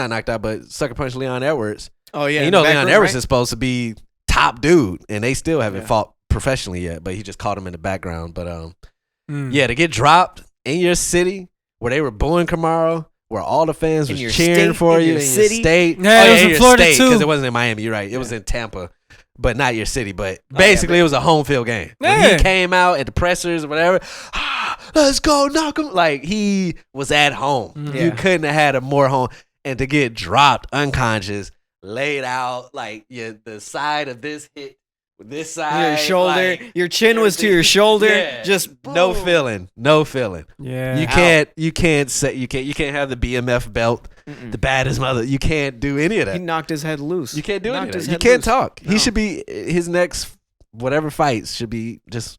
knocked out, but sucker punched Leon Edwards. Oh yeah. And you in know the back Leon room, Edwards right? is supposed to be top dude, and they still haven't Yeah. fought professionally yet, but he just caught him in the background. But Mm. yeah, to get dropped in your city where they were booing Kamaru, where all the fans In was your cheering state, for in you your in city. your state. Yeah, it was in your Florida, state, too. because it wasn't in Miami. You're right. It was in Tampa, but not your city. But yeah, basically, it was a home field game. When Yeah. he came out at the pressers or whatever, let's go knock him. Like, he was at home. Mm. Yeah. You couldn't have had a more home. And to get dropped unconscious, laid out, like the side of this hit with this side, Your shoulder, like, your chin was to your everything. shoulder. Yeah. Just no boom. feeling, no feeling. Yeah. You can't have the BMF belt, the baddest mother. You can't do any of He that. knocked his head loose. You can't do any Knocked of his that. You head can't loose. talk. No. He should be his next whatever fights should be just.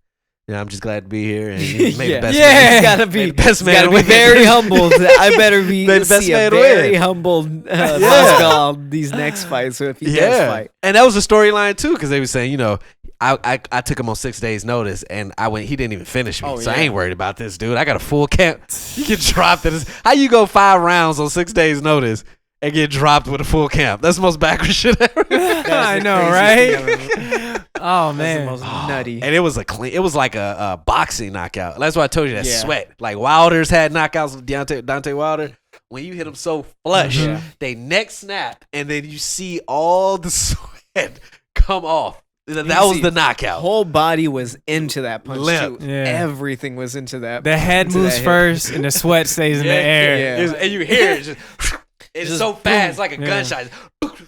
I'm just glad to be here and made Yeah. the best. Yeah. man. He's gotta be Made the best he's man gotta be win. very humble. I better be Made the best see a man very win. humble Pascal these next fights. So if he does fight, and that was a storyline too, because they were saying, I took him on 6 days notice, and he didn't even finish me, Oh, so I yeah. ain't worried about this dude. I got a full camp. You get dropped at this. How you go 5 rounds on 6 days notice and get dropped with a full camp? That's the most backwards shit ever. I the know, craziest thing right? Oh that's the man. most nutty. And it was it was like a boxing knockout. That's why I told you that Yeah. sweat. Like Wilder's had knockouts with Deontay Wilder. When you hit him so flush, Yeah. they neck snap, and then you see all the sweat come off. That was see the knockout. Whole body was into that punch Limp. too. Yeah. Everything was into that. The head into moves that hit. first, and the sweat stays in the air. Yeah. And you hear it just. It's Just so fast, it's like a Yeah. gunshot,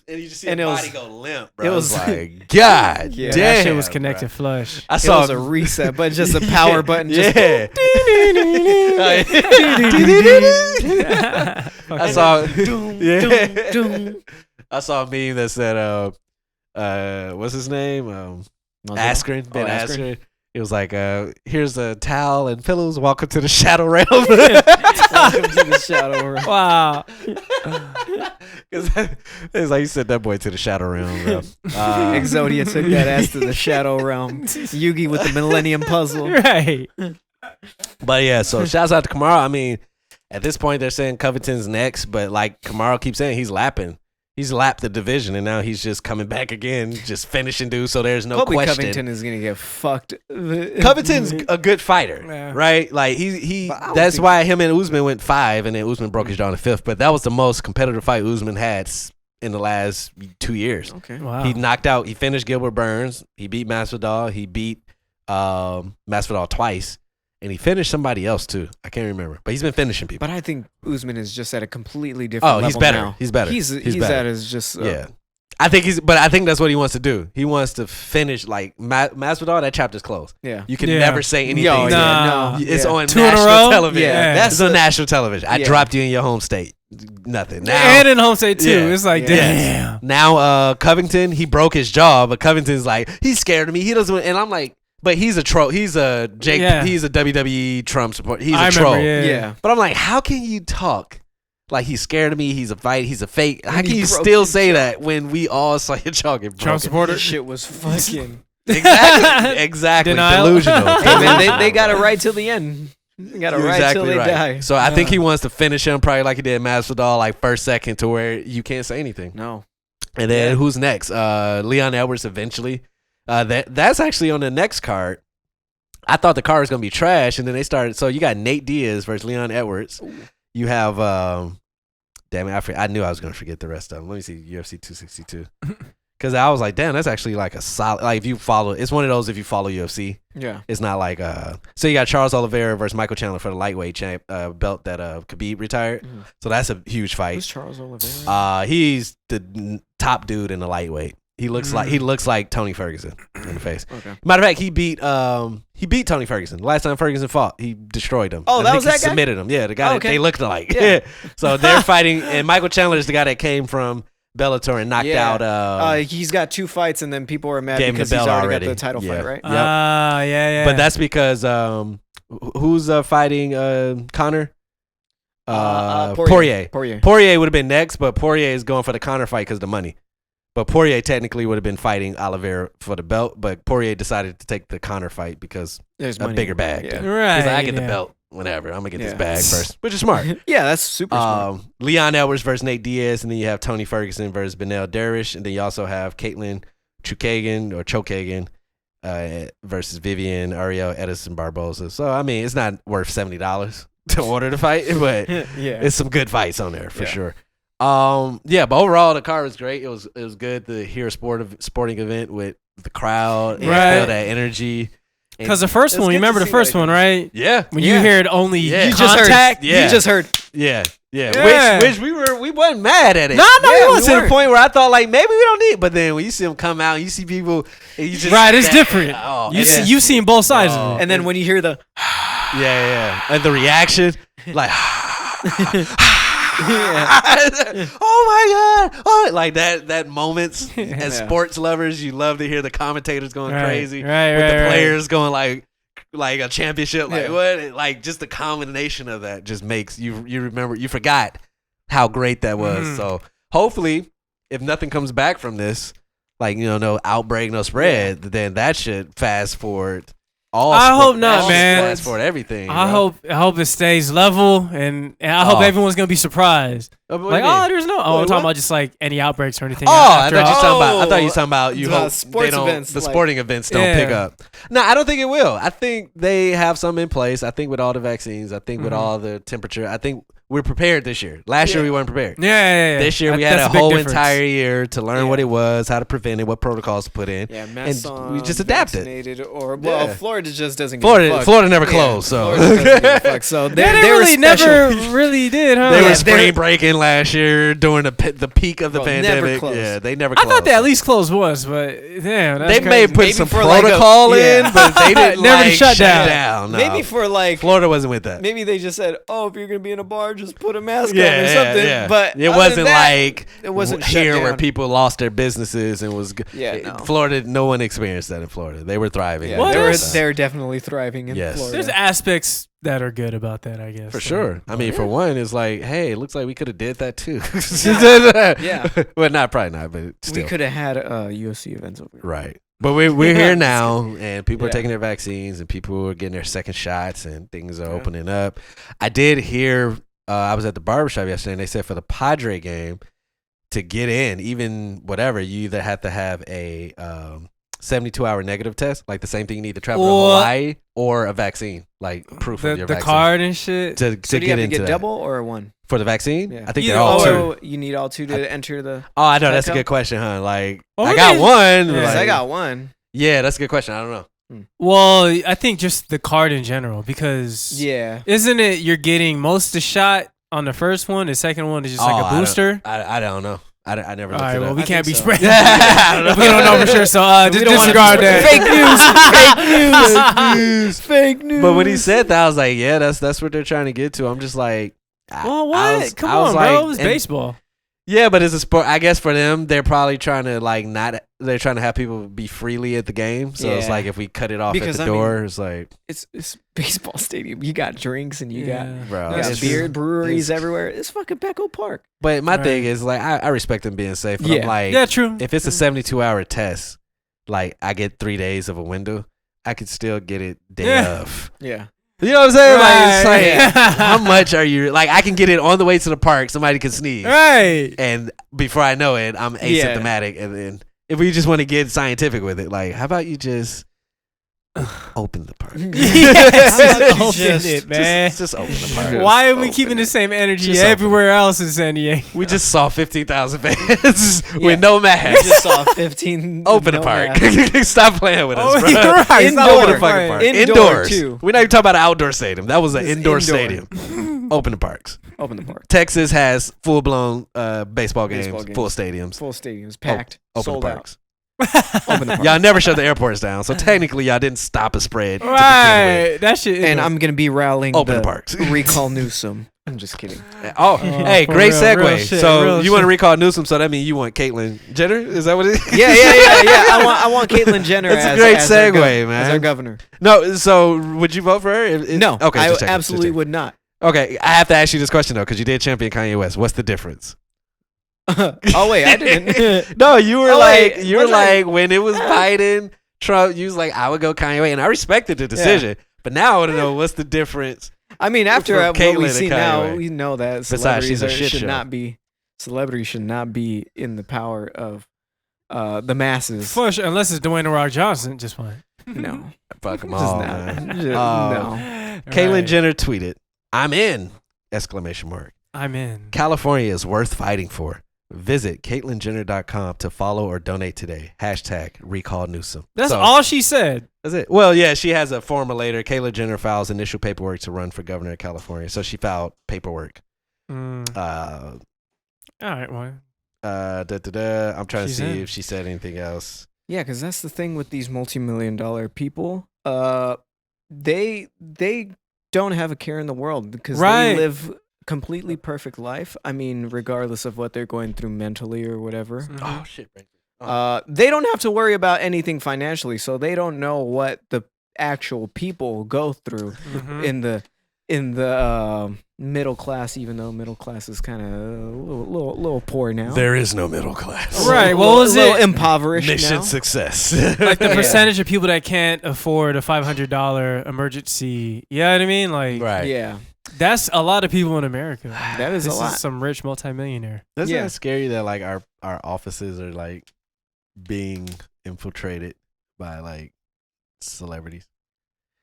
and you just see And the it was- body go limp, bro. it It was- was like, God Yeah, damn, That shit was bro. connected flush. I It saw was a reset, but just a power button. Just Yeah. I saw. Yeah. doom. I saw a meme that said, what's his name? Askren, Ben Askren. Askren. It was like, here's a towel and pillows. Welcome to the shadow realm. Welcome to the shadow realm. Wow. It's like you sent that boy to the shadow realm, bro. Exodia took that ass to the shadow realm. Yugi with the Millennium Puzzle. Right. But yeah, so shouts out to Kamaru. I mean, at this point they're saying Covington's next, but like Kamaru keeps saying, he's lapping. He's lapped the division, and now he's just coming back again, just finishing dude. So there's no Colby question. Covington is gonna get fucked. Covington's a good fighter, Yeah. right? Like he. But I don't That's think- why him and Usman went 5, and then Usman broke his jaw in the 5th. But that was the most competitive fight Usman had in the last 2 years. Okay. Wow. He finished Gilbert Burns. He beat Masvidal. He beat Masvidal twice, and he finished somebody else too. I can't remember, but he's been finishing people. But I think Usman is just at a completely different level He's better. now. He's better. He's better. at his just Yeah. I think that's what he wants to do. He wants to finish like Masvidal. That chapter's closed. yeah. You can Yeah. never say anything. Yo, again. Nah. no. It's Yeah. on 2 in a national row? television. Yeah. That's on national television. I Yeah. dropped you in your home state. Nothing. Now, and in home state too. Yeah. It's like, Yeah. damn. now Covington, he broke his jaw, but Covington's like, he's scared of me. He doesn't. And I'm like, but he's a troll. He's a Jake. Yeah. He's a WWE Trump support. He's I a remember, troll. yeah. Yeah. But I'm like, how can you talk like he's scared of me? He's a fight. He's a fake. How And can he you broke still his say that when we all saw your jaw get broken? Trump supporter. This shit was fucking. Exactly. Exactly. Denial. Delusional. Hey, man, they got it right till the end. They got it You're right exactly till they right. die. So I think he wants to finish him probably like he did Masvidal, like first, second, to where you can't say anything. No. And then Yeah. who's next? Leon Edwards eventually. That's actually on the next card. I thought the card was gonna be trash, and then they started. So you got Nate Diaz versus Leon Edwards. You have damn it, I knew I was gonna forget the rest of them. Let me see UFC 262. Because I was like, damn, that's actually like a solid. Like if you follow, it's one of those if you follow UFC. Yeah. It's not like So you got Charles Oliveira versus Michael Chandler for the lightweight belt that Khabib retired. So that's a huge fight. Who's Charles Oliveira? He's the top dude in the lightweight. He looks like Tony Ferguson in the face. Okay. Matter of fact, he beat Tony Ferguson. Last time Ferguson fought, he destroyed him. Oh, I that think was he that guy? submitted him. Yeah, the guy that okay. they looked alike. Yeah. So they're fighting, and Michael Chandler is the guy that came from Bellator and knocked out. He's got 2 fights, and then people are mad Gave him because the he's belt already got already. the title Yeah. fight, right? Yeah. But that's because who's fighting Connor? Poirier. Poirier would have been next, but Poirier is going for the Connor fight because of the money. But Poirier technically would have been fighting Oliveira for the belt, but Poirier decided to take the Connor fight because There's a money. bigger bag. Yeah. Right. He's like, I get the belt, whatever. I'm gonna get this bag first, which is smart. Yeah, that's super smart. Leon Edwards versus Nate Diaz, and then you have Tony Ferguson versus Benel Darish, and then you also have Caitlin Chokagan versus Vivian Ariel Edison Barboza. So I mean, it's not worth $70 to order the fight, but Yeah. it's some good fights on there for sure. But overall the card was great. It was good to hear a sporting event with the crowd and Right. feel that energy. Because the first It's one, you good to remember the see first that one, right? Yeah. When you hear it only You just heard. contact. Yeah. You just heard. Yeah. Yeah. Which we wasn't mad at it. No, we we was to the weren't. point where I thought like maybe we don't need. But then when you see them come out, and you see people, and you just Right, it's different. Oh, You've seen both sides of it. And then when you hear the and the reaction, like, oh my god, like that moments. As sports lovers, you love to hear the commentators going crazy, with the players going like a championship, like what, like just the combination of that just makes you remember. You forgot how great that was. So hopefully, if nothing comes back from this, like no outbreak, no spread, then that should fast forward. I hope not, man. Fast forward everything. I bro. hope it stays level, and I hope everyone's gonna be surprised. Like, there's no. I'm talking about just like any outbreaks or anything. I thought you were talking about you hope sports they don't, events, the sporting events don't pick up. No, I don't think it will. I think they have some in place. I think with all the vaccines, I think with all the temperature, I think we're prepared this year. Last year we weren't prepared. Yeah. This year we had a whole entire year to learn what it was, how to prevent it, what protocols to put in. Yeah, masks and on, we just adapted. vaccinated, or Florida just doesn't. Florida never closed, so So they really never really did, huh? They were spring breaking last year during the peak of the pandemic. Yeah, they never closed. I thought they at least closed once, but damn, that's they crazy. may put some protocol in, but they didn't never shut down. down. No. Maybe for Florida wasn't with that. Maybe they just said, "Oh, if you're gonna be in a bar, just put a mask on or something." Yeah. But it wasn't like it wasn't here shut where down. people lost their businesses and was. No. Florida, no one experienced that in Florida. They were thriving. Yeah, they're definitely thriving in Florida. There's aspects that are good about that, I guess. For sure. I mean, for one, it's like, hey, it looks like we could have did that too. Well, probably not, but still. We could have had UFC events over here. Right. But we're here now, and people are taking their vaccines, and people are getting their second shots, and things are opening up. I did hear, I was at the barbershop yesterday, and they said for the Padre game, to get in, even whatever, you either have to have a 72-hour negative test, like the same thing you need to travel to Hawaii, or a vaccine, like proof of your vaccine. The card and shit. To do you get have to into get that. double or one? For the vaccine? Yeah. I think they're all two. You need all two to enter the. Oh, I know. That's a good question, huh? Like, Well, I got one. Yes, like- I got one. Yeah, that's a good question. I don't know. Well, I think just the card in general, because isn't it you're getting most of the shot on the first one, the second one is just like a booster? I don't know. I never looked All right, it well, up. we can't be so. spreading. I don't know. We don't know for sure, so just disregard that. Fake news. But when he said that, I was like, yeah, that's what they're trying to get to. I'm just like, Well, what? I was Come on, like, bro. It was and- baseball. Yeah, but it's a sport. I guess for them, they're probably trying to they're trying to have people be freely at the game. So it's Yeah. like if we cut it off Because, at I the mean, door, it's like, It's baseball stadium. You got drinks and you bro. got it's beer just- breweries everywhere. It's fucking Petco Park. But my Right. thing is like, I respect them being safe. But I'm like, Yeah, true. if it's a 72-hour test, like I get 3 days of a window, I could still get it day of. Yeah. You know what I'm saying? Like, it's Right. like, how much are you? Like, I can get it on the way to the park. Somebody can sneeze, Right. and before I know it, I'm asymptomatic. And then if we just want to get scientific with it, like, how about you just open the park? Yes, open it, man. Just open the park. Why are we keeping the same energy Just open everywhere else in San Diego? We just saw 15,000 fans Yeah. with no I mask. just saw 15. Open the no park. masks. Stop playing with us, bro. you're right. Indoor. Stop Open the fucking playing. park. Indoor, Indoors. too. We're not even talking about an outdoor stadium. That was an It's indoor indoor. stadium. Open the parks. Open the park. Texas has full blown baseball games, Baseball games. full stadiums. Full stadiums packed. Open sold the out. parks. Open the parks. Y'all never shut the airports down, so technically y'all didn't stop a spread. Right. That shit. And I'm gonna be rallying Open the the parks. recall Newsom. I'm just kidding. Hey, for great real, segue. real shit, So real you want to shit. recall Newsom? So that means you want Caitlyn Jenner? Is that what it is? Yeah. I want Caitlyn Jenner. That's a as, great as our segue, man. As our governor. No. So would you vote for her? No. Okay. I just checking, absolutely would not. Okay, I have to ask you this question though, because you did champion Kanye West. What's the difference? Oh wait, I didn't. No, you were was I? when it was Biden, Trump. You was like, I would go Kanye West, and I respected the decision. But now I want to know what's the difference. I mean, after From what Caitlyn we to see Kanye now, West. we know that Besides, she's a shit should show. not be in the power of the masses. For sure, unless it's Dwayne The Rock Johnson, just fine. No, Fuck them just all, not. man. Just- no. Caitlyn Right. Jenner tweeted, "I'm in!" Exclamation mark. I'm in. California is worth fighting for. Visit CaitlynJenner.com to follow or donate today. # recall Newsom. That's So, all she said. That's it. Well, yeah, she has a form later. Caitlyn Jenner files initial paperwork to run for governor of California. So she filed paperwork. Mm. Uh, All right, well. I'm trying She's to see in. if she said anything else. Yeah, because that's the thing with these multi-million-dollar people. They don't have a care in the world because Right. they live completely perfect life. I mean, regardless of what they're going through mentally or whatever. Mhm. Oh shit! They don't have to worry about anything financially, so they don't know what the actual people go through Mhm. in the middle class. Even though middle class is kind of a little poor now. There is no middle class. Right, what Well, was a little it? impoverished Mission now. success. Like the Yeah. percentage of people that can't afford a $500 emergency. You know what I mean? Like, right. Yeah, that's a lot of people in America. that is This a lot. is some rich multimillionaire. Doesn't Yeah. that scary that like our offices are like being infiltrated by like celebrities?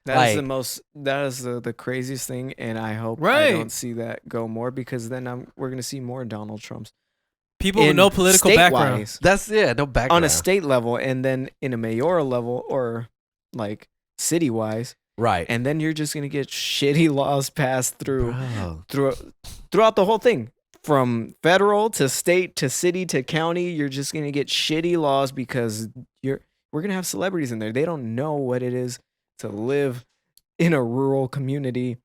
That is Like- that is the craziest thing, and I hope I Right. don't see that go more because then we're gonna see more Donald Trumps People with no political background. statewise, That's no background on a state level, and then in a mayoral level or like city wise, right? and then you're just gonna get shitty laws passed Bro. throughout the whole thing, from federal to state to city to county. You're just gonna get shitty laws because we're gonna have celebrities in there. They don't know what it is to live in a rural community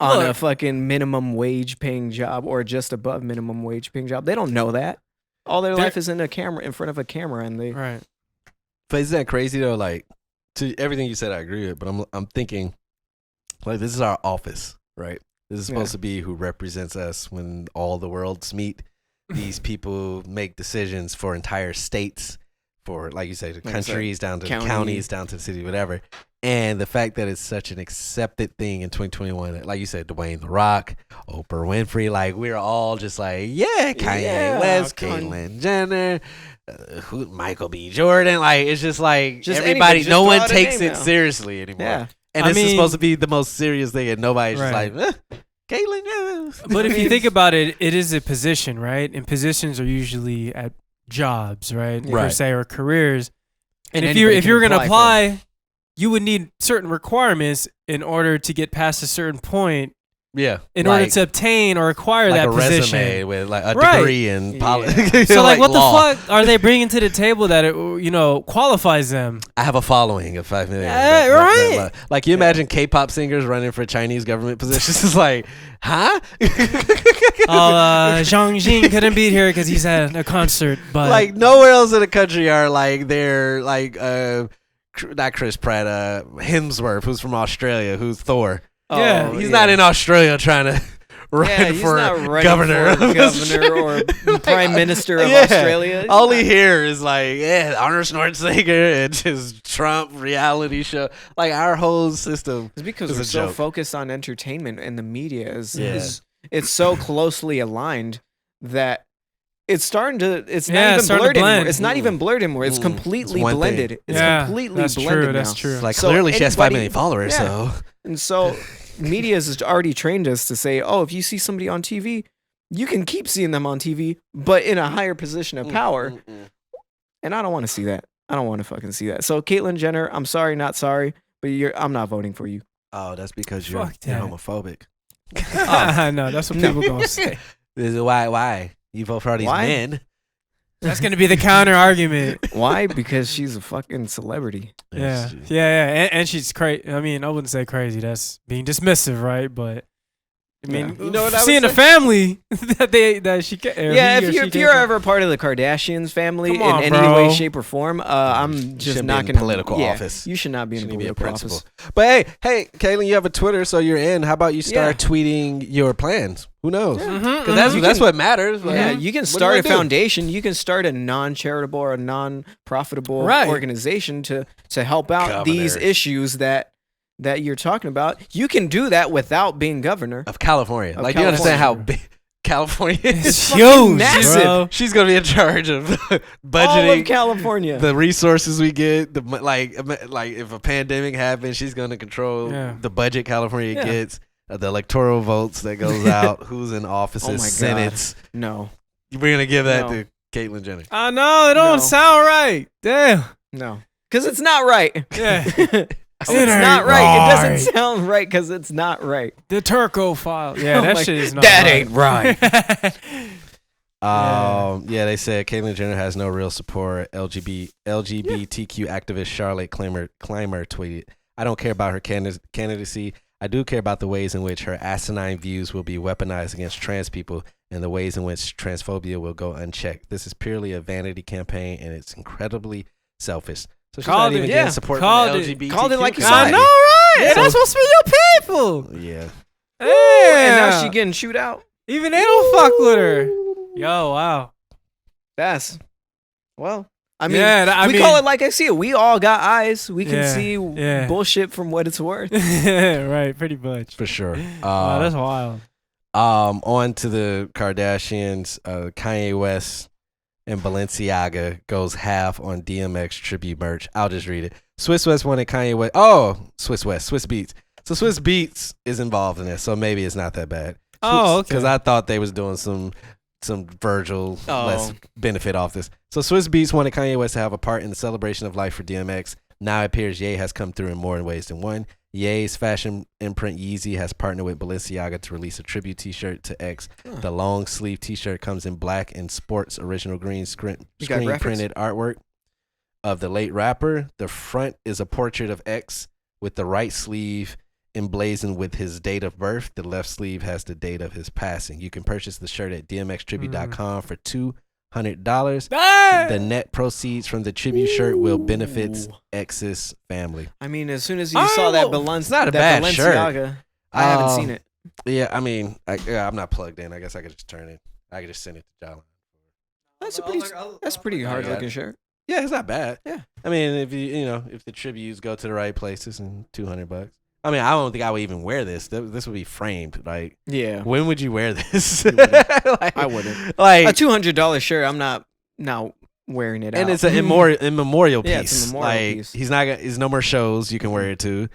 on a Look. fucking minimum wage paying job or just above minimum wage paying job. They don't know that. All their They're- life is in front of a camera, and they Right. But isn't that crazy though? Like, to everything you said, I agree with. But I'm thinking, like, this is our office, right? This is supposed to be who represents us when all the worlds meet. These people make decisions for entire states, for like you say, the Like I said, countries down to the county. counties, down to the city, whatever. And the fact that it's such an accepted thing in 2021, that, like you said, Dwayne The Rock, Oprah Winfrey, like we're all just like, yeah, Kanye Yeah, West, Con- Caitlyn Jenner, Michael B. Jordan. Like it's just like Just everybody, anybody, just no throw one out a takes name it now. seriously anymore. yeah. And I this is mean- supposed to be the most serious thing, and nobody's Right. just like, Caitlyn. Yeah. But if I you mean- think about it, it is a position, right? And positions are usually at jobs, right? Per Right. se, or careers. And And if you're anybody if can you're gonna apply for apply, you would need certain requirements in order to get past a certain point, Yeah. in like, order to obtain or acquire like that a position. resume with like a Right. degree in Yeah. politics. So like, what law. the fuck are they bringing to the table that it qualifies them? I have a following of 5 million. Yeah, right. Like you imagine K-pop singers running for Chinese government positions. It's like, huh? Zhang Jing couldn't be here because he's at a concert, but Like nowhere else in the country are like they're like not Chris Pratt, Hemsworth, who's from Australia, who's Thor. Yeah. He's not in Australia trying to run Yeah, he's for not running governor, for of governor or prime minister of Australia. He's All he not- hear is like, Arnold Schwarzenegger and his Trump reality show. Like our whole system. It's because It's we're a so joke. focused on entertainment, and the media Yeah. is it's so closely aligned that it's starting to it's Yeah, not it's even starting to blurred anymore. blend. It's not even blurred anymore. It's Mm. completely It's one thing. blended. It's Yeah, completely that's blended true, now. that's true. It's like So clearly she has 5 anybody- million followers, yeah. so And so media has already trained us to say, oh, if you see somebody on TV, you can keep seeing them on TV, but in a higher position of power. And I don't want to see that. I don't want to fucking see that. So Caitlyn Jenner, I'm sorry, not sorry, but I'm not voting for you. Oh, that's because you're Fuck you're that. homophobic. I know that's what No. people gonna say. This is why you vote for all these Why? men. That's gonna be the counter argument. Why? Because she's a fucking celebrity. Yeah. And she's crazy. I mean, I wouldn't say crazy. That's being dismissive, right? But I mean, you know what I seeing would a family that she can. Yeah, if you're ever part of the Kardashians family in any way, shape, or form, I'm just not going to political office. You should not be in a political office. But hey, Caitlin, you have a Twitter, so you're in. How about you start tweeting your plans? Who knows? Because that's what matters. Like, yeah, you can start a foundation. You can start a non-charitable or a non-profitable organization to help out these issues that you're talking about. You can do that without being governor of California. Do you understand how big California is? It's huge, massive. Bro. She's gonna be in charge of budgeting all of California, the resources we get. Like if a pandemic happens, she's gonna control the budget California gets, the electoral votes that goes out, who's in offices, senates. No, we're gonna give that to Caitlyn Jenner. I know it don't sound right. Damn. No, because it's not right. Yeah. It's not right. It doesn't sound right because it's not right. The Turco file. Yeah, that shit is not that right. ain't right. They said Caitlyn Jenner has no real support. LGBTQ activist Charlotte Clymer tweeted, "I don't care about her candidacy. I do care about the ways in which her asinine views will be weaponized against trans people and the ways in which transphobia will go unchecked. This is purely a vanity campaign, and it's incredibly selfish." So she's not even getting support from the LGBTQ. Called it like you I said. know, right? Yeah, that's supposed to be your people. Yeah. And now she getting shoot out. Even they don't fuck with her. Yo, wow. That's I mean, we call it like I see it. We all got eyes. We can see bullshit from what it's worth. Right, pretty much. For sure. Wow, that's wild. On to the Kardashians. Kanye West and Balenciaga goes half on DMX tribute merch. I'll just read it. Swiss West wanted Kanye West. Oh, Swiss Beats. So Swiss Beats is involved in this, so maybe it's not that bad. Oh, okay. Because I thought they was doing some Virgil less benefit off this. So Swiss Beats wanted Kanye West to have a part in the celebration of life for DMX. Now it appears Ye has come through in more ways than one. Ye's fashion imprint Yeezy has partnered with Balenciaga to release a tribute t-shirt to X. The long sleeve t-shirt comes in black and sports original green screen printed artwork of the late rapper. The front is a portrait of X with the right sleeve emblazoned with his date of birth. The left sleeve has the date of his passing. You can purchase the shirt at dmxtribute.com for $200. The net proceeds from the tribute shirt will benefit X's family. I mean, as soon as you saw that it's not a bad Balenciaga shirt. I haven't seen it. Yeah, I mean, I'm not plugged in. I guess I could just turn it. I could just send it to Jalen. That's a pretty hard looking shirt. Yeah, it's not bad. Yeah, I mean, if if the tributes go to the right places and $200. I mean, I don't think I would even wear this. This would be framed. Like, when would you wear this? I wouldn't. Like a $200 shirt. I'm not wearing it. And out. it's an immemorial piece. Yeah, it's a memorial piece. He's no more shows you can wear it to,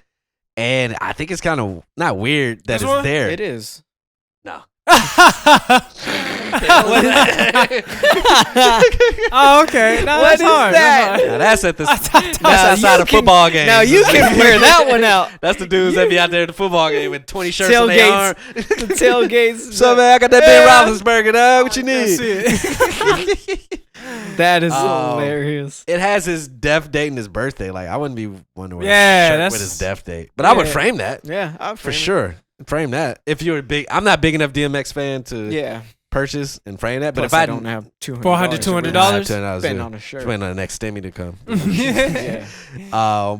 and I think it's kind of not weird that it's there. It is. No. Oh, okay. No, that's hard. That? Now that's outside a football game. Now you can wear that one out. That's the dudes that be out there at the football game with 20 shirts on their arm. The tailgates. So man, I got that Ben Roethlisberger, dog. What you need? That is hilarious. It has his death date and his birthday. Like, I wouldn't be wondering a shirt with his death date, but I would frame that. Yeah, I'd for sure. Frame that. If you're big, I'm not big enough DMX fan to purchase and frame that. But plus if I don't have $200, spend on a shirt, spend on the next Stimmy to come. And on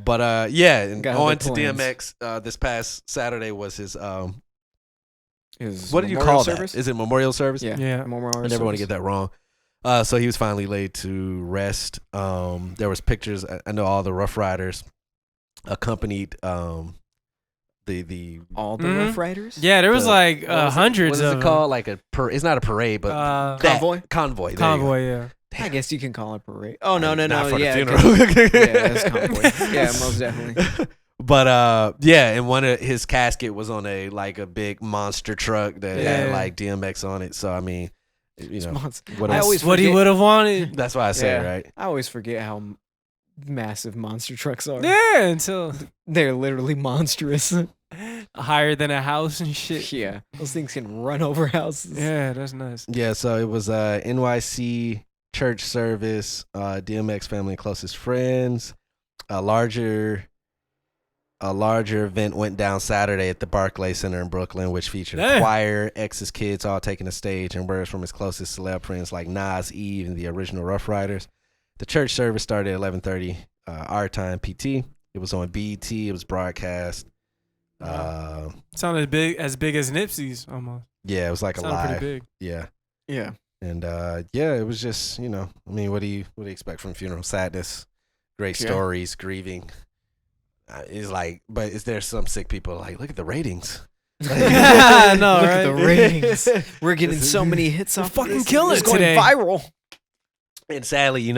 to DMX. This past Saturday was his what do you call that? Is it memorial service? Yeah. Memorial. I never want to get that wrong. So he was finally laid to rest. There was pictures. I know all the Rough Riders accompanied all the Rough Riders. Yeah, there was like hundreds of. What is it called? Like it's not a parade, but convoy. Convoy. Yeah. I guess you can call it parade. Oh no! Not for the funeral. That's convoy. Yeah, most definitely. But and one of his casket was on a big monster truck that had like DMX on it. So I mean, what he would have wanted. That's why I say it, right? I always forget how massive monster trucks are. Yeah, until they're literally monstrous. Higher than a house and shit. Yeah, those things can run over houses. Yeah, that's nice. Yeah, so it was NYC church service, DMX family and closest friends. A larger event went down Saturday at the Barclays Center in Brooklyn, which featured a choir, X's kids all taking the stage, and words from his closest celeb friends like Nas, Eve, and the original Rough Riders. The church service started at 11:30 our time, PT. It was on BET. It was broadcast. Sounded as big as Nipsey's almost. Yeah, it was like a live. Pretty big. Yeah. Yeah. And it was just, I mean, what do you expect from a funeral? Sadness, great stories, grieving. It's like, but is there some sick people like, look at the ratings? I know, look at the ratings. We're getting so many hits off. Fucking killing it today. Going viral. And sadly,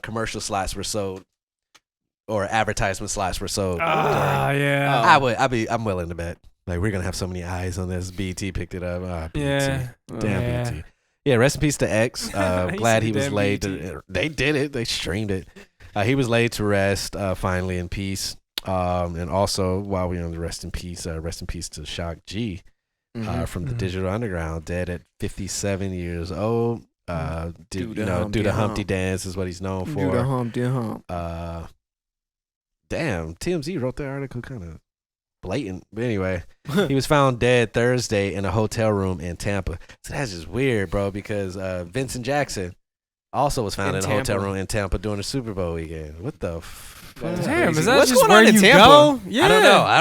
commercial slots were sold, or advertisement slots were sold. Yeah. I'm willing to bet. Like, we're gonna have so many eyes on this. BT picked it up. BT. Yeah. Damn BT. Yeah. Rest in peace to X. Glad he was laid. They did it. They streamed it. He was laid to rest. Finally in peace. And also, while we're on the rest in peace to Shock G, from the Digital Underground, dead at 57 years old. Do the Humpty Dance is what he's known for. Do the Humpty Hump. Damn, TMZ wrote that article kind of blatant. But anyway, he was found dead Thursday in a hotel room in Tampa. So that's just weird, bro, because Vincent Jackson also was found in a hotel room in Tampa during the Super Bowl weekend. What the damn, is that What's just going where on in you Tampa? go? Yeah. I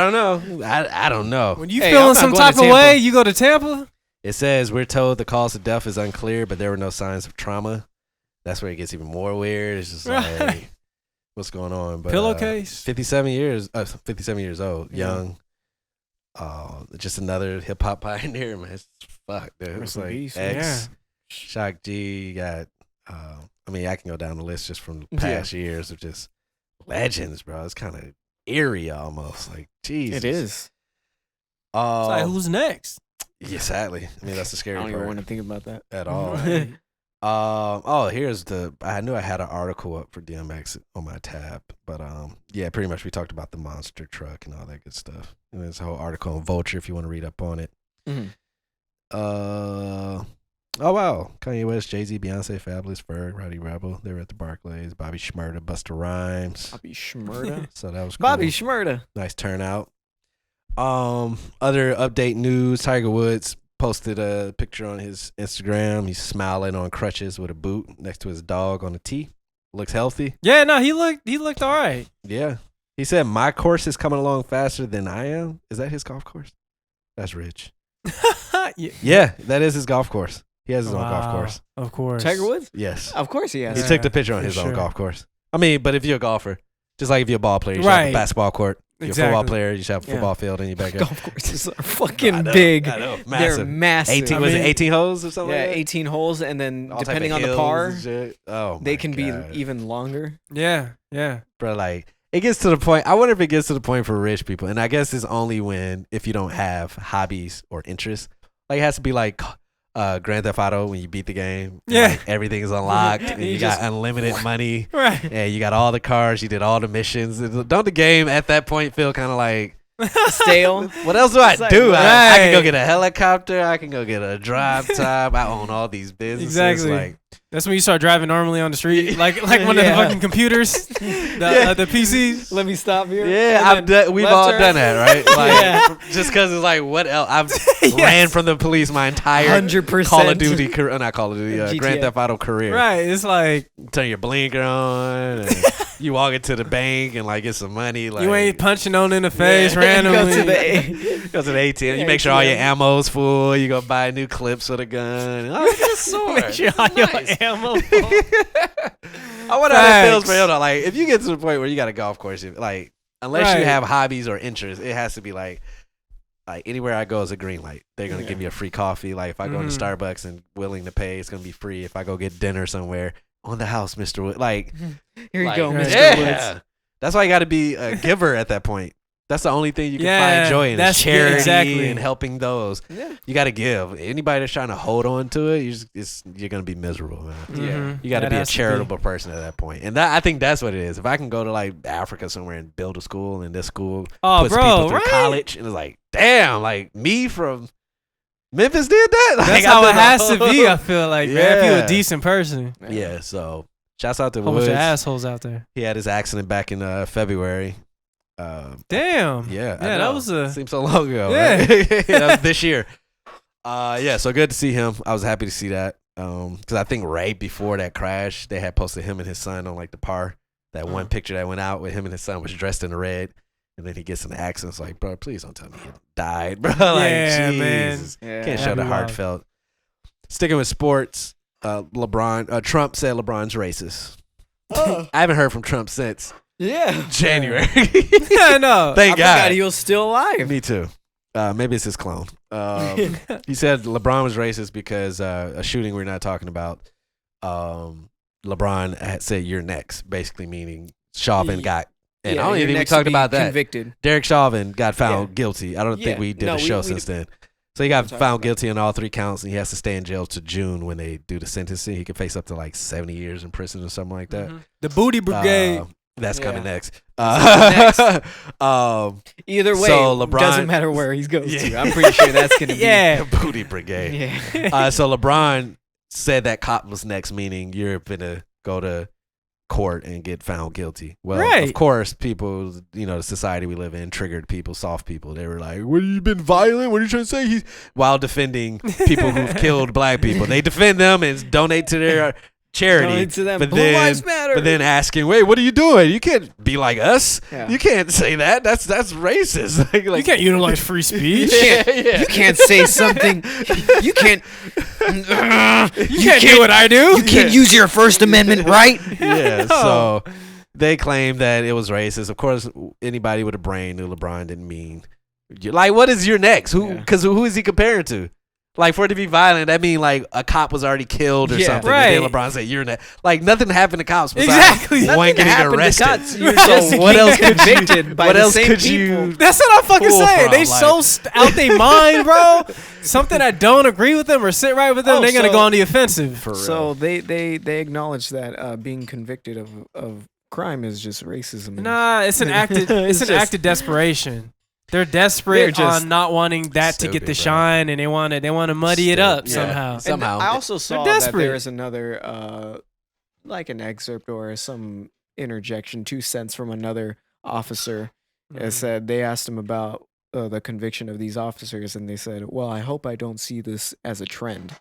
don't know. I don't know. When you feeling some type of way, you go to Tampa? It says, we're told the cause of death is unclear, but there were no signs of trauma. That's where it gets even more weird. It's just like, what's going on? But, pillowcase. 57 years old, young. Just another hip hop pioneer, man. Fuck, dude. It was like X, Shock G. You got, I can go down the list just from the past years of just legends, bro. It's kind of eerie almost. Like, Jesus. It is. It's like, who's next? Yeah, sadly. I mean, that's the scary part. I don't even want to think about that at all. I knew I had an article up for DMX on my tab, but pretty much we talked about the monster truck and all that good stuff. And there's a whole article on Vulture if you want to read up on it. Oh wow, Kanye West, Jay-Z, Beyonce, Fabulous, Ferg, Rowdy Rebel, they were at the Barclays. Bobby Shmurda, Busta Rhymes. Bobby Shmurda. So that was cool. Bobby Shmurda. Nice turnout. Other update news, Tiger Woods posted a picture on his Instagram. He's smiling on crutches with a boot next to his dog on a tee. Looks healthy. Yeah, no, he looked all right. Yeah. He said, my course is coming along faster than I am. Is that his golf course? That's rich. Yeah, that is his golf course. He has his own golf course. Of course. Tiger Woods? Yes. Of course he has. He took the picture on his own golf course. I mean, but if you're a golfer, just like if you're a ball player, you should have a basketball court. If you're a football player, you should have a football field in your backyard. Golf courses are fucking big. I know. Massive. They're massive. 18, was it 18 holes or something? Yeah, like that? 18 holes, and then all depending on the par, they can God. be even longer. Yeah. Bro, like, it gets to the point. I wonder if it gets to the point for rich people, and I guess it's only if you don't have hobbies or interests. Like, it has to be like Grand Theft Auto when you beat the game. Yeah. Like, everything is unlocked, and you got unlimited money. Right. And you got all the cars. You did all the missions. Don't the game at that point feel kind of like stale? What else do I do? Right. I can go get a helicopter. I can go get a drive top. I own all these businesses. Exactly. Like, that's when you start driving normally on the street, like one of the fucking computers, the PCs. Let me stop here. Yeah, we've all done that, right? Like, just because it's like, what else? I've ran from the police my entire 100% Call of Duty career, not Call of Duty, GTA. Grand Theft Auto career. Right. It's like Turn your blinker on. And you walk into the bank and like get some money. Like, you ain't punching on in the face randomly. Go to the ATM. You make sure all your ammo's full. You go buy new clips for the gun. Oh, get a sword. Make sure all your ammo. I wonder how that feels for him though. Like, if you get to the point where you got a golf course, like, unless you have hobbies or interests, it has to be like anywhere I go is a green light. They're gonna give me a free coffee. Like, if I go into Starbucks and willing to pay, it's gonna be free. If I go get dinner somewhere, on the house, Mr. Wood. Like, here you go, Mr. Yeah. Woods. That's why you got to be a giver at that point. That's the only thing you can find joy in. That's charity and helping those. Yeah. You got to give. Anybody that's trying to hold on to it, you're going to be miserable, man. Yeah. You got to be a charitable person at that point. And I think that's what it is. If I can go to like Africa somewhere and build a school, and this school puts people through college, and it's like, damn, like me from Memphis did that? Like, That's how it has to be, I feel like, man. If you're a decent person. Yeah, so shouts out to Whole Woods. bunch of assholes out there. He had his accident back in February. Damn. Yeah, that was seems so long ago. Yeah. Right? That was this year. Yeah, so good to see him. I was happy to see that. Because I think right before that crash, they had posted him and his son on like the par. That one picture that went out with him and his son was dressed in red. And then he gets in the accident. It's like, bro, please don't tell me he died, bro. Like, Yeah, Jesus. man. Can't show the heartfelt. Sticking with sports, Trump said LeBron's racist. I haven't heard from Trump since January. Yeah, no. Thank God. Forgot he was still alive. Me too. Maybe it's his clone. He said LeBron was racist because a shooting we're not talking about. LeBron had said you're next, basically meaning Chauvin got. And I don't even think we talked about that. Convicted. Derek Chauvin got found guilty. I don't think we did a show since then. So he got found guilty on all 3 counts, and he has to stay in jail to June when they do the sentencing. He could face up to like 70 years in prison or something like that. The Booty Brigade. That's coming next. Either way, so LeBron, doesn't matter where he goes to. I'm pretty sure that's going to be Booty Brigade. So LeBron said that cop was next, meaning you're going to go to court and get found guilty. Well, of course, people, the society we live in triggered people, soft people. They were like, "What, you been violent? What are you trying to say?" While defending people who've killed black people, they defend them and donate to their charity. Donate to them. But Blue Lives Matter. But then asking, "Wait, what are you doing? You can't be like us. Yeah. You can't say that. That's racist." like, you can't utilize free speech. You can't say something. You can't. You can't do what I do. You can't use your First Amendment right. Yeah. So they claim that it was racist. Of course, anybody with a brain knew LeBron didn't mean. Like, what is your next? Because who is he comparing to? Like, for it to be violent, that mean like a cop was already killed or something. Right. And then LeBron said, "You're next." Like, nothing happened to cops besides exactly. one getting arrested. So what else convicted by what the else same could people? you? That's what I'm fucking Pull saying. from, They like- so out they mind, bro. Something I don't agree with them or sit right with them, they're gonna go on the offensive. For real. So they acknowledge that being convicted of crime is just racism. Nah, it's an act of desperation. They're desperate on not wanting that to get the shine, and they want to muddy it up somehow. Somehow. And I also saw They're that desperate. there is another, like an excerpt or some interjection, 2 cents from another officer. That said, they asked him about the conviction of these officers, and they said, "Well, I hope I don't see this as a trend."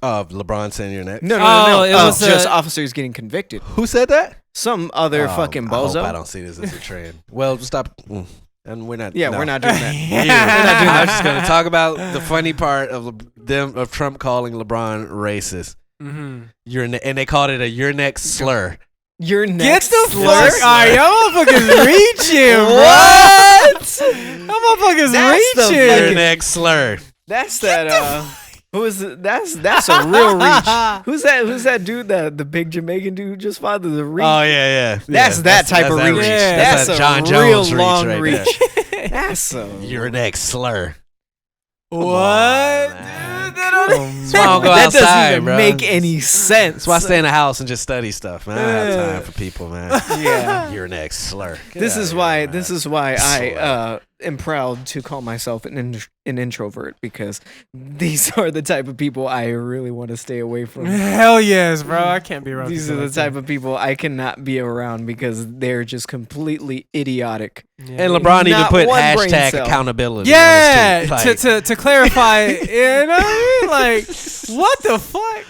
Of LeBron saying you're next. No. It was just officers getting convicted. Who said that? Some other fucking bozo. I hope I don't see this as a trend. Well, stop. And we're not. Yeah, no. we're not doing that. We're not doing that. I was just gonna talk about the funny part of Trump calling LeBron racist. And they called it a "your next" slur. Your Get next the slur. fuck! Alright, y'all motherfuckers reaching, bro. What? Y'all motherfuckers That's the reaching. Your next slur. That's that. Who is it? That's a real reach. Who's that dude? The big Jamaican dude who just fought the reach. Oh yeah. That's that type of reach. Yeah. That's a a John real Jones long right reach. there. That's a Your next slur. What? That's why I don't go that outside, doesn't even bro. make any sense. That's why I stay in the house and just study stuff, man. I don't have time for people, man. Yeah. Your next slur. This is why I am proud to call myself an introvert, because these are the type of people I really want to stay away from. Hell yes, bro. I can't be around. These are the type of people I cannot be around because they're just completely idiotic. And LeBron even Not put one brain hashtag cell. accountability. Yeah, on his tweet. to clarify, you know what I mean? Like, what the fuck?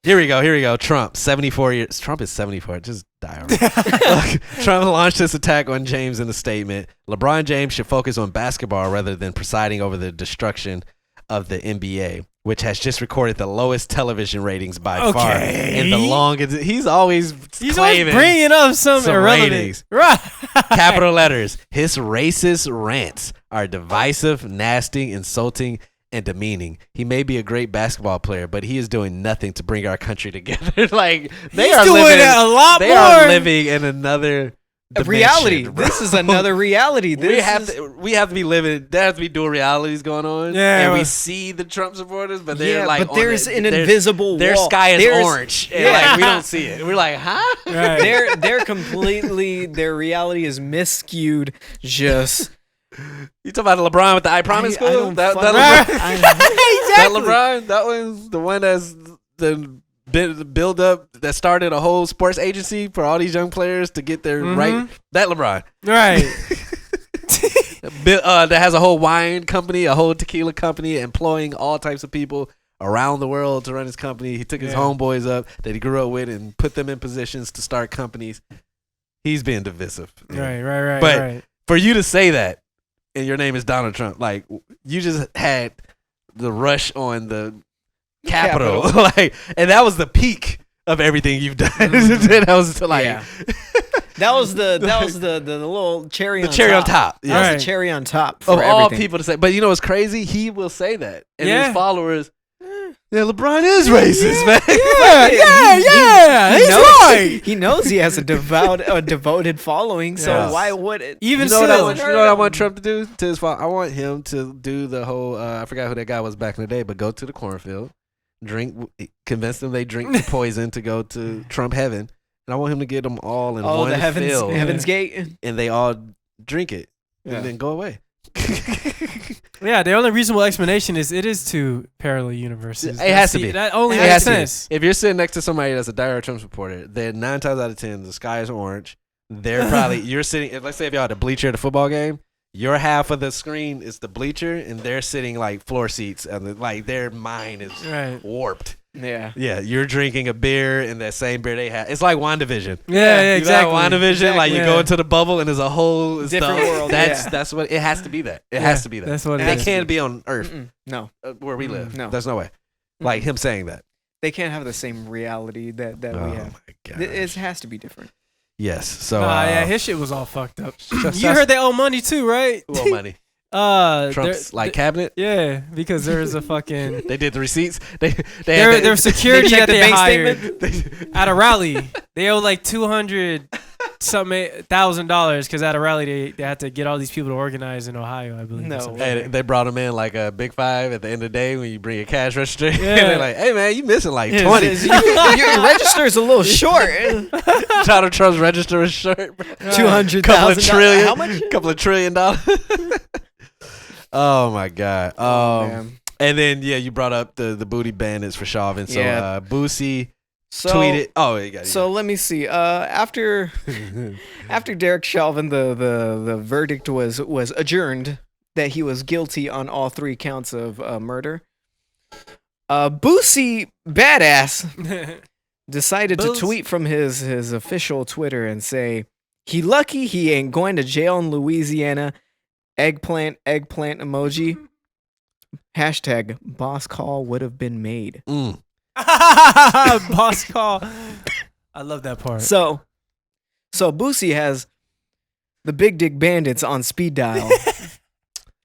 Here we go. Trump, 74 years. Trump is 74. Just die already. Trump launched this attack on James in a statement. LeBron James should focus on basketball rather than presiding over the destruction of the NBA, which has just recorded the lowest television ratings by far and the longest. He's always bringing up some irrelevant ratings. Right. Capital letters. His racist rants are divisive, nasty, insulting, and demeaning. He may be a great basketball player, but he is doing nothing to bring our country together. Like they are living in another dimension, reality. bro. This is another reality. We have to be living. There has to be dual realities going on. Yeah, and we well- see the Trump supporters, but they're like, but there's an invisible wall. Their sky is There's- orange, and like we don't see it. We're like, huh? Right. They're completely, their reality is miscued, just You talking about LeBron with the I Promise school? That LeBron? That was the one that's the build up that started a whole sports agency for all these young players to get their right. That LeBron. Right. That has a whole wine company, a whole tequila company, employing all types of people around the world to run his company. He took his homeboys up that he grew up with and put them in positions to start companies. He's being divisive. Right. But for you to say that, and your name is Donald Trump, like you just had the rush on the Capitol. Like, and that was the peak of everything you've done. That was like. Yeah. That was the little cherry on top. Cherry on top. Yeah. That was the cherry on top for of all everything. people to say. But you know what's crazy? He will say that. And his followers, LeBron is racist, man. Yeah. He's right. He knows he has a devoted following, so why would it? Even you know what I want Trump to do to his I want him to do the whole, I forgot who that guy was back in the day, but go to the cornfield, convince them they drink the poison to go to Trump heaven. And I want him to get them all in one field. Heaven's Gate. And they all drink it and then go away. Yeah, the only reasonable explanation is it is two parallel universes. It has to be. That only makes sense. If you're sitting next to somebody that's a diehard Trump supporter, then 9 times out of 10, the sky is orange. They're probably, you're sitting, let's say if y'all had a bleacher at a football game, your half of the screen is the bleacher and they're sitting like floor seats and like their mind is warped. Yeah. Yeah, you're drinking a beer and that same beer they have. It's like WandaVision. Yeah, exactly. WandaVision, like you go into the bubble and there's a whole different world. That's what it has to be. It has to be that. That's what they can't be on Earth. No, where we live. No, there's no way. Like him saying that. They can't have the same reality that we have. It has to be different. Yes. So his shit was all fucked up. You heard they owe money too, right? Who owe money? Trump's cabinet. Yeah, because there's a fucking. They did the receipts. Their security that they hired statement at a rally. They owe like $200,000 because at a rally they had to get all these people to organize in Ohio, I believe. No, and they brought them in like a Big Five at the end of the day when you bring a cash register. And they're like, "Hey man, you missing like 20. Your register is a little short." Donald Trump's register is short. $200,000. Couple of trillion. How much? Couple of $1 trillion. Oh my God. And then you brought up the booty bandits for Chauvin. So Boosie tweeted. So let me see. After Derek Chauvin, the verdict was adjourned that he was guilty on all 3 counts of murder. Boosie Badass decided to tweet from his official Twitter and say, "He lucky he ain't going to jail in Louisiana. Eggplant emoji. Hashtag boss call would have been made." Boss call. I love that part. So Boosie has the Big Dick Bandits on speed dial.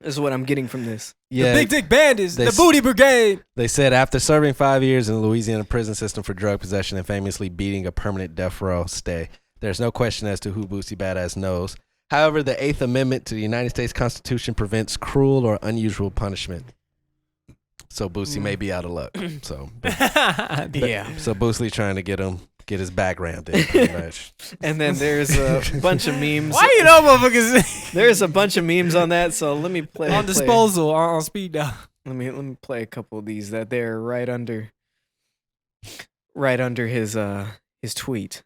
Is what I'm getting from this. Yeah, the Big Dick Bandits, the Booty Brigade. They said after serving 5 years in the Louisiana prison system for drug possession and famously beating a permanent death row stay, there's no question as to who Boosie Badass knows. However, the 8th Amendment to the United States Constitution prevents cruel or unusual punishment. So Boosie may be out of luck. So So Boosie trying to get his back rammed in pretty much. And then there's a bunch of memes. Why you know motherfuckers? There's a bunch of memes on that, so let me play on disposal on speed dial. Let me play a couple of these that they're right under his tweet.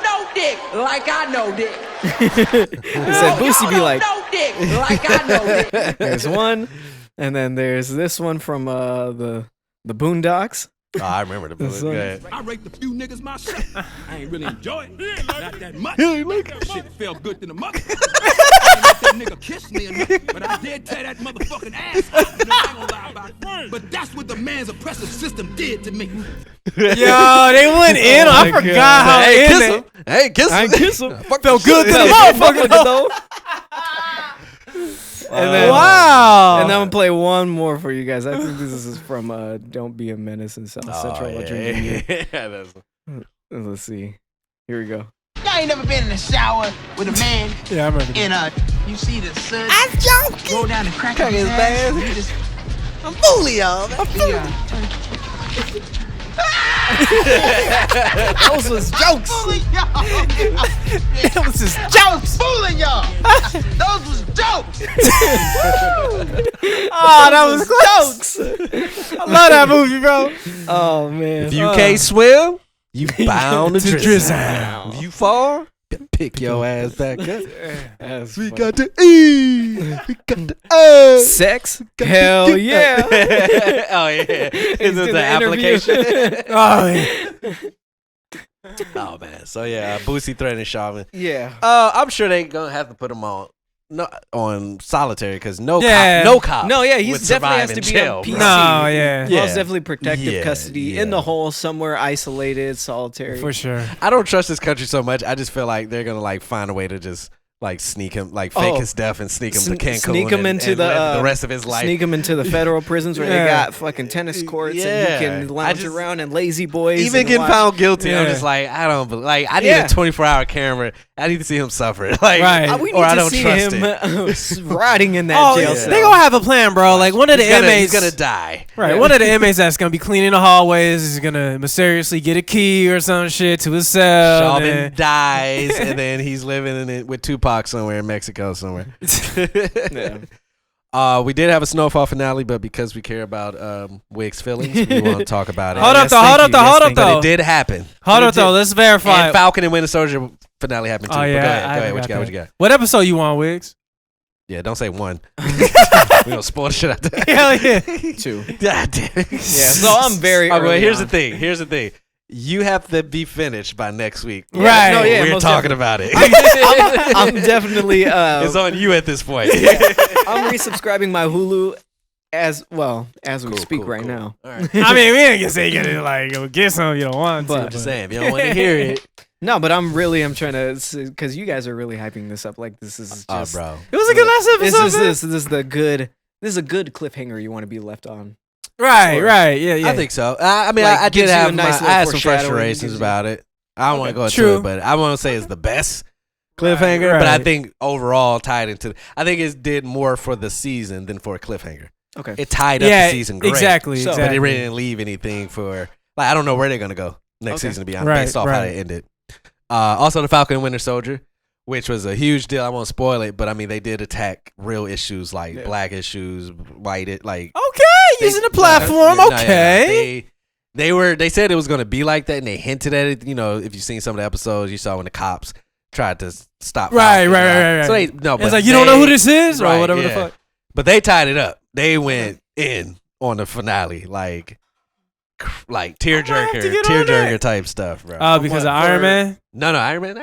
No dick, like I know dick. He said Boosie be like, no dick, like I know dick. There's one, and then there's this one from the Boondocks. Oh, I remember the bullet. Go ahead. I raped a few niggas myself. I ain't really enjoy it. Not that much. Shit felt good to the mother. I ain't let that nigga kiss me enough, but I did tear that motherfucking ass off. I ain't gonna lie about it. But that's what the man's oppressive system did to me. Yo, they went in. I forgot how hey, in kiss him. Hey, kiss him. I kiss him. Felt good to the motherfucker though. And then, wow. And then I'm going to play one more for you guys. I think this is from Don't Be a Menace in South Central. Let's see. Here we go. Y'all ain't never been in the shower with a man. Yeah, I remember. You see the sun. I'm joking. Roll down and crack his ass. I'm fooling y'all. Those was jokes. Fooling y'all. It was just I was fooling y'all. Those was jokes. oh, that was close. I love that movie, bro. Oh man. If you can't swim, you bound to To drizzle. drizzle. If you fall, pick your ass back up. That's We funny. got the E. We got the Sex? Hell yeah. Oh yeah. Is He's it in the interview. application? Oh, yeah. Oh man. So yeah, Boosie threatening Chauvin. Yeah. I'm sure they gonna have to put him on solitary because no Yeah. cop No, yeah, would he's definitely has survive to in be jail, on bro. PC. No, yeah. Yeah. Most definitely protective Yeah, custody in the yeah. hole somewhere, isolated, solitary. For sure. I don't trust this country so much. I just feel like they're gonna like find a way to just like sneak him, like fake Oh. his death and sneak him to Cancun. Sneak him into and the live the rest of his life. Sneak him into the federal prisons where they Yeah. got fucking tennis courts Yeah. and you can I lounge just- around and lazy boys. Even and getting watch- found guilty, I'm Yeah. just like I don't like. I need Yeah. a 24-hour camera. I need to see him suffer. Like, Right. We or need I to don't see trust him it. rotting in that Oh, jail yeah. cell. they gonna have a plan, bro. Like one of the He's inmates, gonna die. right? Yeah. One of the inmates that's gonna be cleaning the hallways is gonna mysteriously get a key or some shit to his cell. Chauvin and- dies, and then he's living in it with Tupac somewhere in Mexico somewhere. Yeah. We did have a snowfall finale, but because we care about Wig's feelings, we won't talk about it. Hold up, Yes, though. thank Hold up, you. though. Yes, Hold up, thank you. But though. it did happen. Hold But up, it though. did. Let's verify. And Falcon and Winter Soldier finale happened too. Oh But yeah, go ahead. I Go ahead. What forgot you got? What that. you got? What episode you on, Wiggs? Yeah, don't say one. We don't spoil the shit out there. Hell yeah. 2. God damn. Yeah, so I'm very Well, early here's on. the thing. Here's the thing. You have to be finished by next week. Right. No, yeah, We're most talking definitely. about it. I'm definitely It's on you at this point. I'm resubscribing my Hulu as we Cool, speak cool, right cool. now. All right. I mean, we ain't gonna say you gotta like go get some. You don't want to. But- I'm just saying, if you don't want to hear it, No, but I'm trying to, because you guys are really hyping this up. Like this is just, bro. It was a good last This episode. is man. this is a good cliffhanger you want to be left on. Right, Sure. right. Yeah, yeah. I think so. I mean, Like, I did gives you a have nice I had little some foreshadowing, frustrations gives you- about it. I don't want to go into True. it, but I want to say it's the best cliffhanger. Right, But I right. think overall tied into. I think it did more for the season than for a cliffhanger. Okay. It tied up yeah, the season great. exactly. So- But exactly. it really didn't leave anything for. Like I don't know where they're gonna go next Okay. season. To be honest, Right, based off how right. they ended. Also, the Falcon and Winter Soldier, which was a huge deal. I won't spoil it, but I mean they did attack real issues like Yeah. black issues, like Okay, using the platform. no, yeah, Okay. they said it was going to be like that, and they hinted at it. You know, if you've seen some of the episodes, you saw when the cops tried to stop. Right, Falcon, right. So they no, but It's like you don't know who this is right, or whatever the yeah. fuck. But they tied it up. They went in on the finale, like tearjerker, have to get on that. type stuff, bro. Oh, because of Iron Man. No, Iron Man,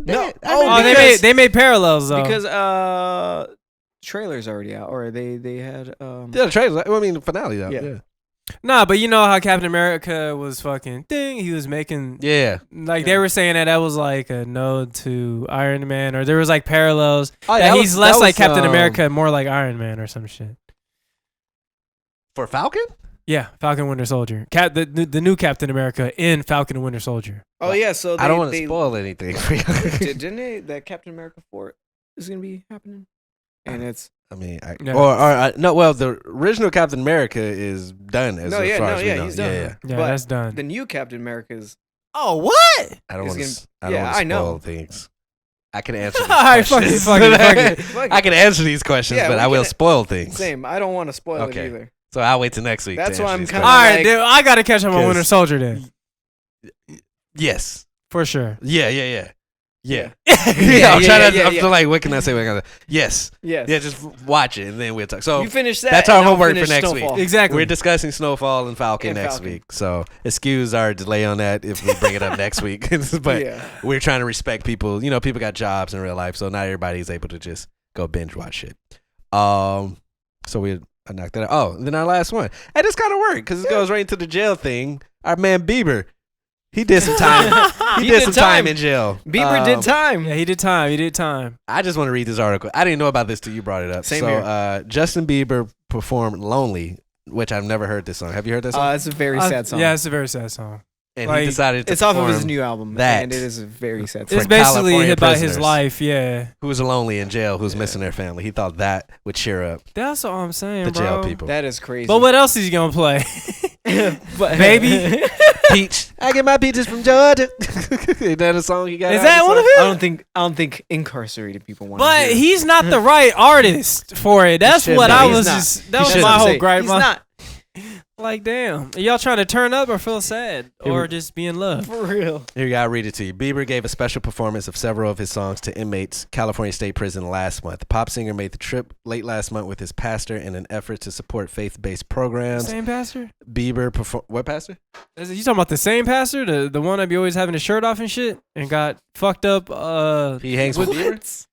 No. Oh, because- they made parallels though. Because trailer's already out, or they had yeah, the trailer. I mean, the finale though. Yeah. Yeah, Nah, but you know how Captain America was fucking thing. He was making yeah. like they were saying that was like a node to Iron Man, or there was like parallels. Oh, that that he's was- less that like was, Captain America, more like Iron Man or some shit. For Falcon. Yeah, Falcon Winter Soldier. The new Captain America in Falcon and Winter Soldier. Oh yeah, so I don't want to spoil anything for you. Didn't they that Captain America 4 is gonna be happening, and it's I mean, No. no. Well, the original Captain America is done. As far as we know. he's done. Yeah. Yeah, But that's done. the new Captain America is Oh, what? I don't It's want gonna- to. I don't yeah, want to I know. spoil things. I can answer. These All right, fuck it, questions. fuck it. Fuck I it. can answer these questions, Yeah, but we I will can- spoil things. same. I don't want to spoil Okay. it either. So I'll wait till next week. That's to why answer I'm these kinda All questions. right, like- dude, I gotta catch up on 'Cause- Winter Soldier then, Yes. for sure. Yeah. Yeah. I'm trying to. yeah, I'm yeah. still like, what can I say? What can I say? Yes. Yes. Yeah. Just watch it and then we'll talk. So you finish that. that's our and I'll homework for finish next Snowfall. week. Exactly. we're discussing Snowfall and Falcon And next Falcon. week. So excuse our delay on that if we bring it up next week. But Yeah. we're trying to respect people. You know, people got jobs in real life, so not everybody's able to just go binge watch shit. So I knocked that out. Oh, and then our last one. Hey, this kind of worked because it goes right into the jail thing. Our man Bieber, he did some time. he did some time in jail. Bieber did time. Yeah, he did time. He did time. I just want to read this article. I didn't know about this till you brought it up. Same so, here. Justin Bieber performed "Lonely," which I've never heard this song. Have you heard this song? It's a very sad song. Yeah, it's a very sad song. And like, he decided to It's off of his perform new album, that. and it is a very sad It's song. For basically California about his prisoners. life. Yeah, who's lonely in jail, who's missing their family. He thought that would cheer up that's all I'm saying, the bro. jail people. That is crazy. But what else is he gonna play? But- Baby? Peach. I get my peaches from Georgia. Is that a song he got? Is that one of it? I don't think incarcerated people want. But he's not the right artist for it. That's what I was just. That was my whole gripe. He's not. Like, damn. Are y'all trying to turn up or feel sad? Or just be in love? For real. Here you go, I'll read it to you. Bieber gave a special performance of several of his songs to inmates California State Prison last month. The pop singer made the trip late last month with his pastor in an effort to support faith-based programs. Same pastor? Bieber what pastor? You talking about the same pastor? The one that be always having his shirt off and shit? And got fucked up? He hangs with Bieber?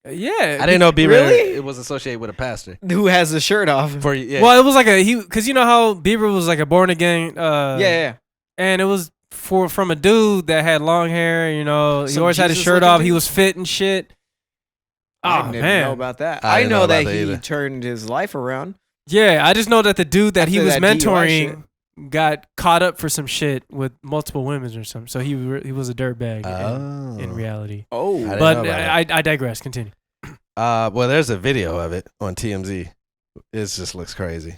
Yeah. I didn't know Bieber Really? it was associated with a pastor. Who has the shirt off? For, yeah. Well, it was like because you know how Bieber was like a born again. Yeah. And it was from a dude that had long hair. You know, he Some always had his Jesus shirt looking off. dude? He was fit and shit. I Oh didn't man, know about that. I I didn't know know that about that he either. turned his life around. yeah. I just know that the dude that he After was that DUI mentoring got caught up for some shit with multiple women or something. So he was a dirtbag in reality. Oh, I didn't But know about I digress. Continue. well, there's a video of it on TMZ. It just looks crazy.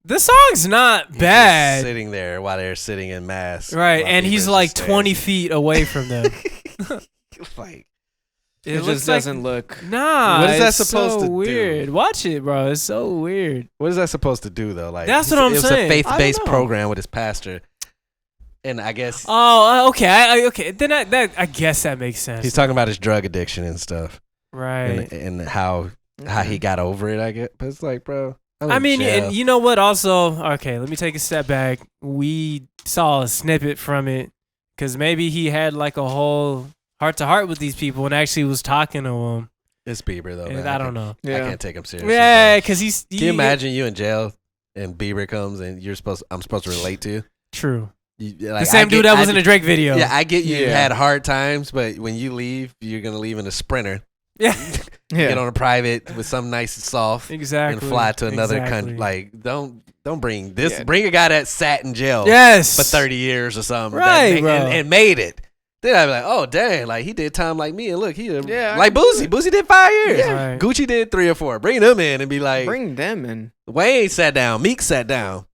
This song's not bad, sitting there while they're sitting in mass. right? while And Bieber's he's just like standing. 20 feet away from them. Like, it looks just like- doesn't look. Nah, What is that it's supposed so to do? weird. Watch it, bro. It's so weird. what is that supposed to do though? Like, That's what I'm it was saying. a faith-based I don't know. program with his pastor, and I guess Oh, okay. Okay. Then I guess that makes sense. he's talking about his drug addiction and stuff, right. and how he got over it. I guess, but it's like, bro. I'm I in mean, jail. and you know what? Also, okay, let me take a step back. We saw a snippet from it because maybe he had like a whole heart to heart with these people and actually was talking to them. It's Bieber though. And Man. I don't know. I Yeah. can't take him seriously. Yeah, bro. because he's. Can you imagine you in jail and Bieber comes and I'm supposed to relate to you? True. The The same dude that was in the Drake video. Yeah, I get you Yeah. had hard times, but when you leave, you're gonna leave in a Sprinter. Yeah. Get on a private with some nice and soft Exactly. and fly to another Exactly. country. Like, don't bring this. Yeah. Bring a guy that sat in jail Yes. for 30 years or something, Right, bro. and made it. Then I'd be like, oh dang, like he did time like me, and look, Yeah, like Boosie. Boosie did 5 years. Yeah. Right. Gucci did 3 or 4. Bring them in and be like, Bring them in. Wayne sat down, Meek sat down,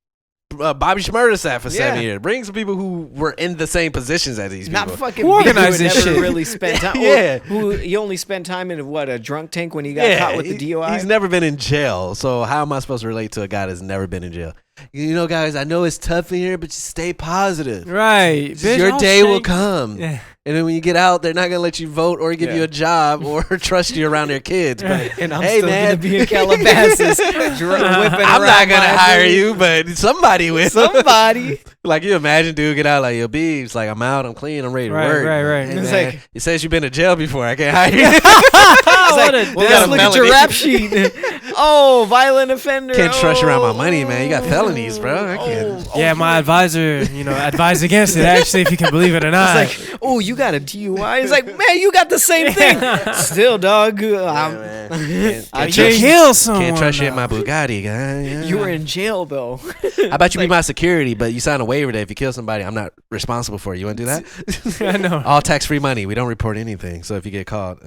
Bobby Shmurda sat for 7 Yeah. years. Bring some people who were in the same positions as these Not people. fucking Who organized Bieber this never shit? really spent time. Yeah. Who he only spent time in a drunk tank when he got caught with the DUI. He's never been in jail, so how am I supposed to relate to a guy that's never been in jail? You know, guys, I know it's tough in here, but just stay positive. Right. Just Bitch, your I'll day will shake- come. Yeah. And then when you get out, they're not gonna let you vote or give Yeah. you a job or trust you around their kids. But and I'm hey, still man, gonna be in Calabasas, whipping I'm around not gonna my hire dude. you, but somebody will. Somebody. Like, you imagine dude get out like, yo, Beebs, like, I'm out, I'm clean, I'm ready to Right, work. right. Hey, It's man, like- it says you've been to jail before. I can't hire you. It's What like, a well, got let's a look at your felony. rap sheet. Oh, violent offender. Can't trust you around my Oh. money, man. You got felonies, bro. I can't. Yeah, my advisor, advised against it, actually, if you can believe it or not. It's like, oh, you got a DUI. It's like, man, you got the same thing. Still, dog. man. Can't- I you changed. kill someone. Can't trust you in now. my Bugatti, guy. Yeah. You were in jail though. How about you be my security, but you sign a waiver that if you kill somebody, I'm not responsible for it. You want to do that? I know. All tax-free money. We don't report anything. So if you get caught,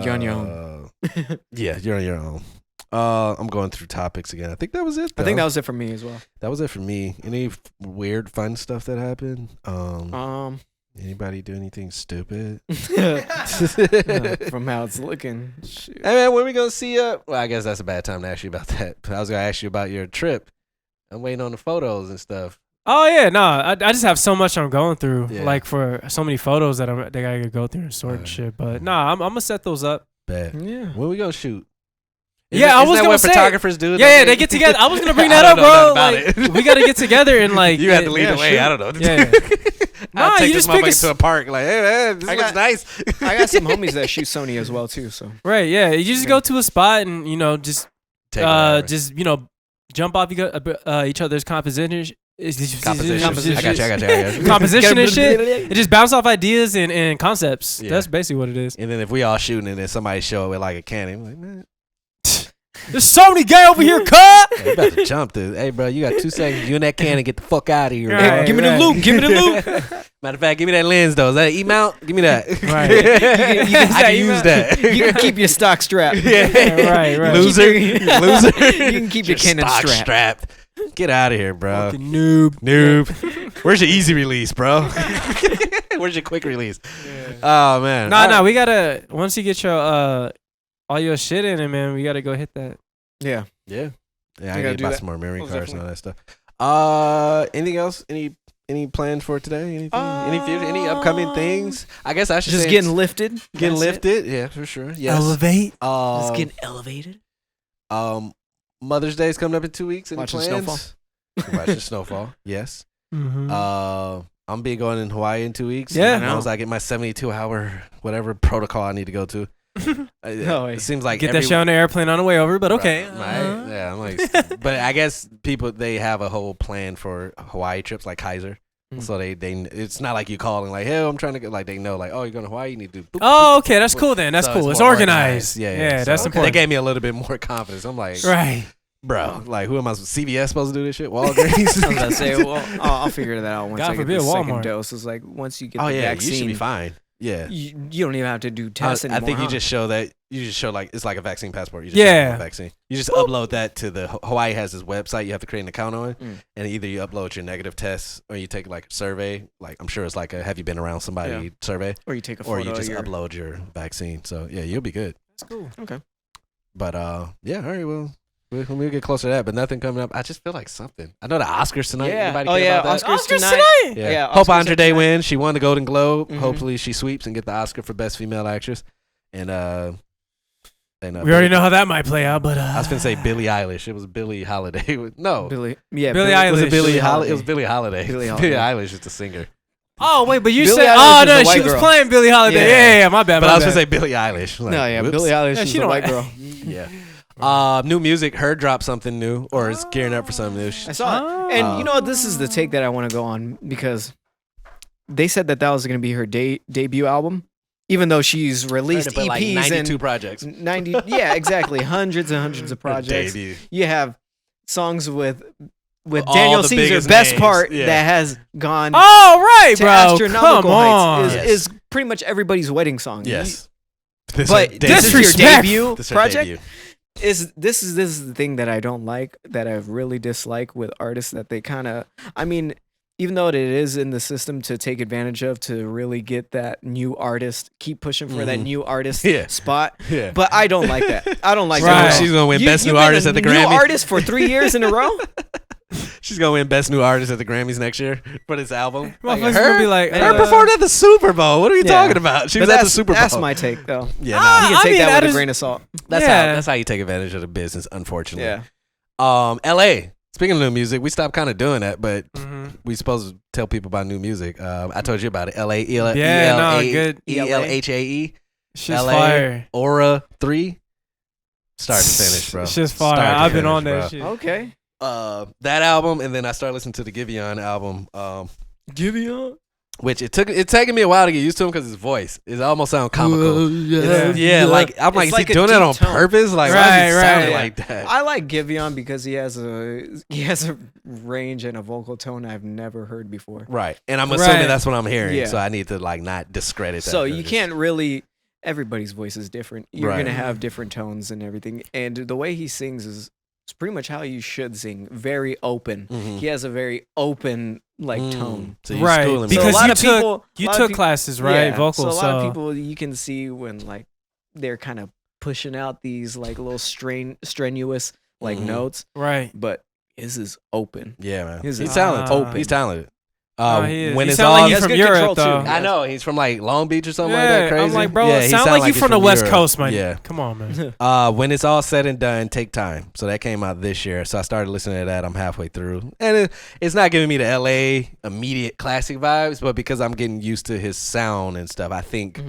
You're on your own. Yeah, you're on your own. I'm going through topics again. I think that was it. I think that though. was it for me as well. That was it for me. Any weird, fun stuff that happened? Anybody do anything stupid? From how it's looking. Shoot. Hey man, when we gonna see you? Well, I guess that's a bad time to ask you about that. I was gonna ask you about your trip. I'm waiting on the photos and stuff. Oh yeah, no, I just have so much I'm going through, Yeah. like for so many photos that I gotta go through and sort and shit. But nah, I'm gonna set those up. Bad. Yeah. When we gonna shoot? Yeah, I was that gonna what say- photographers do? Yeah, they get together. I was gonna bring I that up, don't know bro. nothing about Like, it. we gotta get together and like. You have to lead yeah, the way. shoot. I don't know. Yeah. I'll Nah, take you this just pick a motherfucker to a park. Like, hey man, this I looks got- nice. I got some homies that shoot Sony as well too. So Right, yeah. You just go to a spot and just Take whatever. just jump off each other's composition. Composition. I got you. Composition and shit. It just bounce off ideas and concepts. Yeah. That's basically what it is. And then if we all shooting and then somebody show up with like a cannon, I'm like, man, There's so many gay over here, cut. you about to jump this. Hey, bro, you got 2 seconds. You and that cannon, get the fuck out of here. Right, bro. give me the loop. Give me the loop. Matter of fact, give me that lens though. Is that an E-mount? Give me that. Right. I can use that. You can keep your stock strapped. Yeah. Right. Loser. Keep your- Loser. You can keep your cannon stock strapped. Get out of here, bro. Fucking noob. Where's your easy release, bro? Where's your quick release? Yeah. Oh man. No, we gotta once you get your all your shit in it, man, we gotta go hit that. Yeah. Yeah. Yeah, I gotta gotta do buy that. some more memory Most cards and all that stuff. Anything else? Any plans for today? Anything? Any future? Any upcoming things? I guess I should Just say getting lifted. getting That's it. lifted. Yeah, for sure. Yes. Elevate. Just getting elevated. Mother's Day is coming up in 2 weeks. Any Watching plans? Watching snowfall. Yes. Mm-hmm. I'm be going in Hawaii in 2 weeks. Yeah. As long as I get my 72-hour whatever protocol I need to go to. It seems like Get that shit on the airplane on the way over, but okay. Right? Yeah, I'm like, but I guess they have a whole plan for Hawaii trips, like Kaiser. So they it's not like you calling like, hey, I'm trying to get, like, they know like, oh, you're going to Hawaii, you need to do. Boop, Oh, okay, that's cool then. That's So cool. It's more organized. Yeah, that's So important. They gave me a little bit more confidence. I'm like, Right. bro, like, who am I? CVS supposed to do this shit? Walgreens. I was about to say, well, I'll figure that out once God I get forbid, the second Walmart. dose. It's like once you get Oh the yeah, vaccine, you should be fine. Yeah. You don't even have to do tests I anymore. think huh? you just show like it's like a vaccine passport. You just Yeah. show a vaccine. You just upload that to the Hawaii has this website you have to create an account on, and either you upload your negative tests or you take like a survey. Like I'm sure it's like a have you been around somebody survey, or you take a photo or you just of your... upload your vaccine. So yeah, you'll be good. That's cool. Okay. But yeah, all right, well. We'll get closer to that, but nothing coming up. I just feel like something. I know the Oscars tonight. Yeah. Anybody Oh care yeah, about that? Oscars tonight. Yeah. Yeah, Hope Oscars Andre Day tonight. wins. She won the Golden Globe. Mhm. Hopefully she sweeps and get the Oscar for Best Female Actress. And We already know how that might play out, but I was gonna say Billie Eilish. It was Billie Holiday. No, Billie Billie Eilish. was it Billie Billie Holiday? It was Billie Holiday. Billie Billie Holiday. Eilish is the singer. Oh wait, but you Billie said Eilish is no, the she white was girl. playing Billie Holiday. Yeah. Yeah, my bad. But my I was bad. gonna say Billie Eilish. Like, No, yeah, whoops. Billie Eilish Yeah, is she the don't- white girl. Yeah. New music. Her dropped something new, or is gearing up for something new. I saw it. And you know what? This is the take that I want to go on because they said that was going to be her debut album, even though she's released EPs like 92 and projects. 90. Yeah, exactly. Hundreds and hundreds of projects. Debut. You have songs with All Daniel the Caesar, biggest best names. part Yeah. that has gone Oh right, to bro. astronomical Come on. heights Yes. is pretty much everybody's wedding song. Yes. But this is your Disrespect. debut This is her project. debut. This is the thing that I don't like, that I really dislike with artists, that they kind of, I mean, even though it is in the system to take advantage of, to really get that new artist, keep pushing for that new artist Yeah. spot. Yeah. But I don't like that. I don't like Right. that. She's gonna win Best New you've been Artist a at the new Grammy. artist for 3 years in a row. She's gonna win Best New Artist at the Grammys next year for this album. Motherfuckers gonna be like, her performed at the Super Bowl. What are you Yeah. talking about? She But was at the Super Bowl. That's my take, though. Yeah, Ah, no. You can take that that with is- a grain of salt. That's how you take advantage of the business. Unfortunately. Yeah. L.A. Speaking of new music, we stopped kind of doing that, but Mhm. we supposed to tell people about new music. I told you about it. L.A. Yeah, no, good. ELHAE. Shit's LA. fire. Aura 3. Start to finish, bro. Shit's fire. Start to I've been finish, on that bro. shit. Okay. That album, and then I started listening to the Giveon album. Giveon. Which it's taking me a while to get used to him because his voice almost sound comical. Yeah. Like I'm like, It's is like he a doing that deep on tone. purpose? Like, why Right, does he sound right. like that? I like Giveon because he has a range and a vocal tone I've never heard before. Right, and I'm assuming Right. that's what I'm hearing. Yeah. So I need to like not discredit that. So 'cause you it's- can't really. Everybody's voice is different. You're Right. gonna have different tones and everything. And the way he sings is it's pretty much how you should sing. Very open. Mhm. He has a very open tone. So you Right, schooling me. because So a lot you of took people- you a lot of took peop- classes, right? Yeah, Vocals. So a lot of people you can see when like they're kind of pushing out these like little strenuous like Mhm. notes, right. but his is open. Yeah, man. His He's is talented. open. He's talented. Oh, he is. When He it's sound all, like He he's has from good Europe, control, too. though. I know he's from like Long Beach or something like Yeah, that. Crazy. I'm like, bro, yeah, it he sound sound like you he's from the West Europe. Coast, man. Yeah. Come on, man. When it's all said and done, take time. So that came out this year. So I started listening to that. I'm halfway through, and it's not giving me the LA immediate classic vibes, but because I'm getting used to his sound and stuff, I think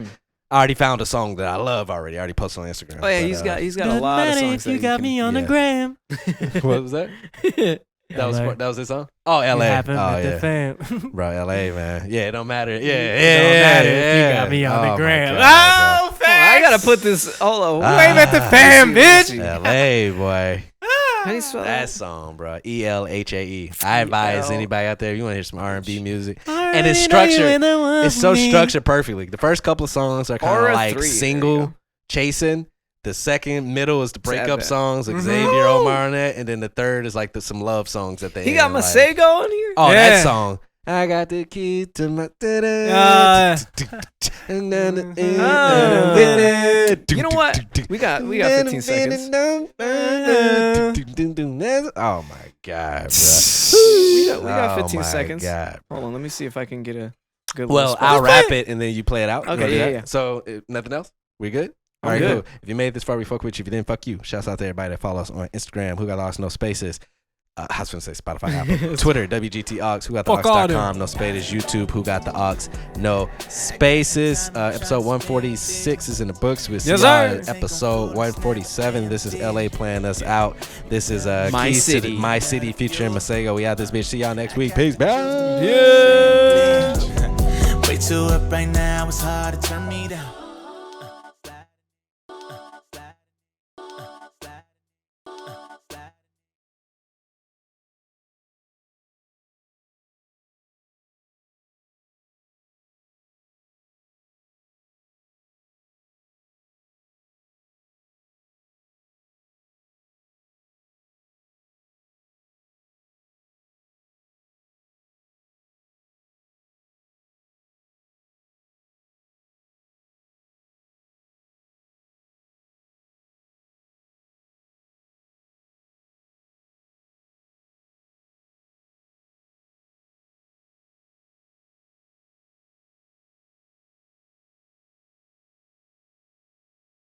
I already found a song that I love already. I already posted on Instagram. Oh yeah, but, he's got a lot of songs. If you got me on yeah. the gram. What was that? That LA. was his song. Oh, LA. You Oh happen with the yeah, fam. bro, LA, man. Yeah, it don't matter. Yeah, It don't matter if you got me on the my gram. God, Oh, I facts. gotta put this. Hold on. Wave at the fam, bitch. bro. LA, boy. How do you spell That that? song, bro. ELHAE. I advise anybody out there if you want to hear some R&B music. I And it's already know you structured. ain't the one It's for so me. structured perfectly. The first couple of songs are kind of Aura like 3, there you single go. chasing. The second middle is the breakup bad. songs, Xavier, Omar, and that, and then the third is like some love songs at the end. He got like, Masego on here. oh, Yeah. that song. I got the key to my. You know what? We got 15 seconds. Oh my god, We bro. got Oh 15 my seconds. God. Hold on, let me see if I can get a good. Well, little I'll spot. rap it and then you play it out. You Okay, wanna do yeah, that? yeah. So, nothing else? We good? I'm All right, good. cool. If you made it this far, we fuck with you. If you didn't, fuck you. Shouts out to everybody that follow us on Instagram. Who got lost? No spaces. I was going to say Spotify, Apple, Twitter, WGTAux, WhoGotTheAux.com, no spaces, YouTube, Who Got the Aux, no spaces. Episode 146 is in the books. We'll see Yes, y'all sir. at episode 147. This is LA playing us out. This is My Keys to City. the- My City featuring Masego. We out this bitch. See y'all next week. Peace. Bye. Yeah. Way too up right now, it's hard to turn me down.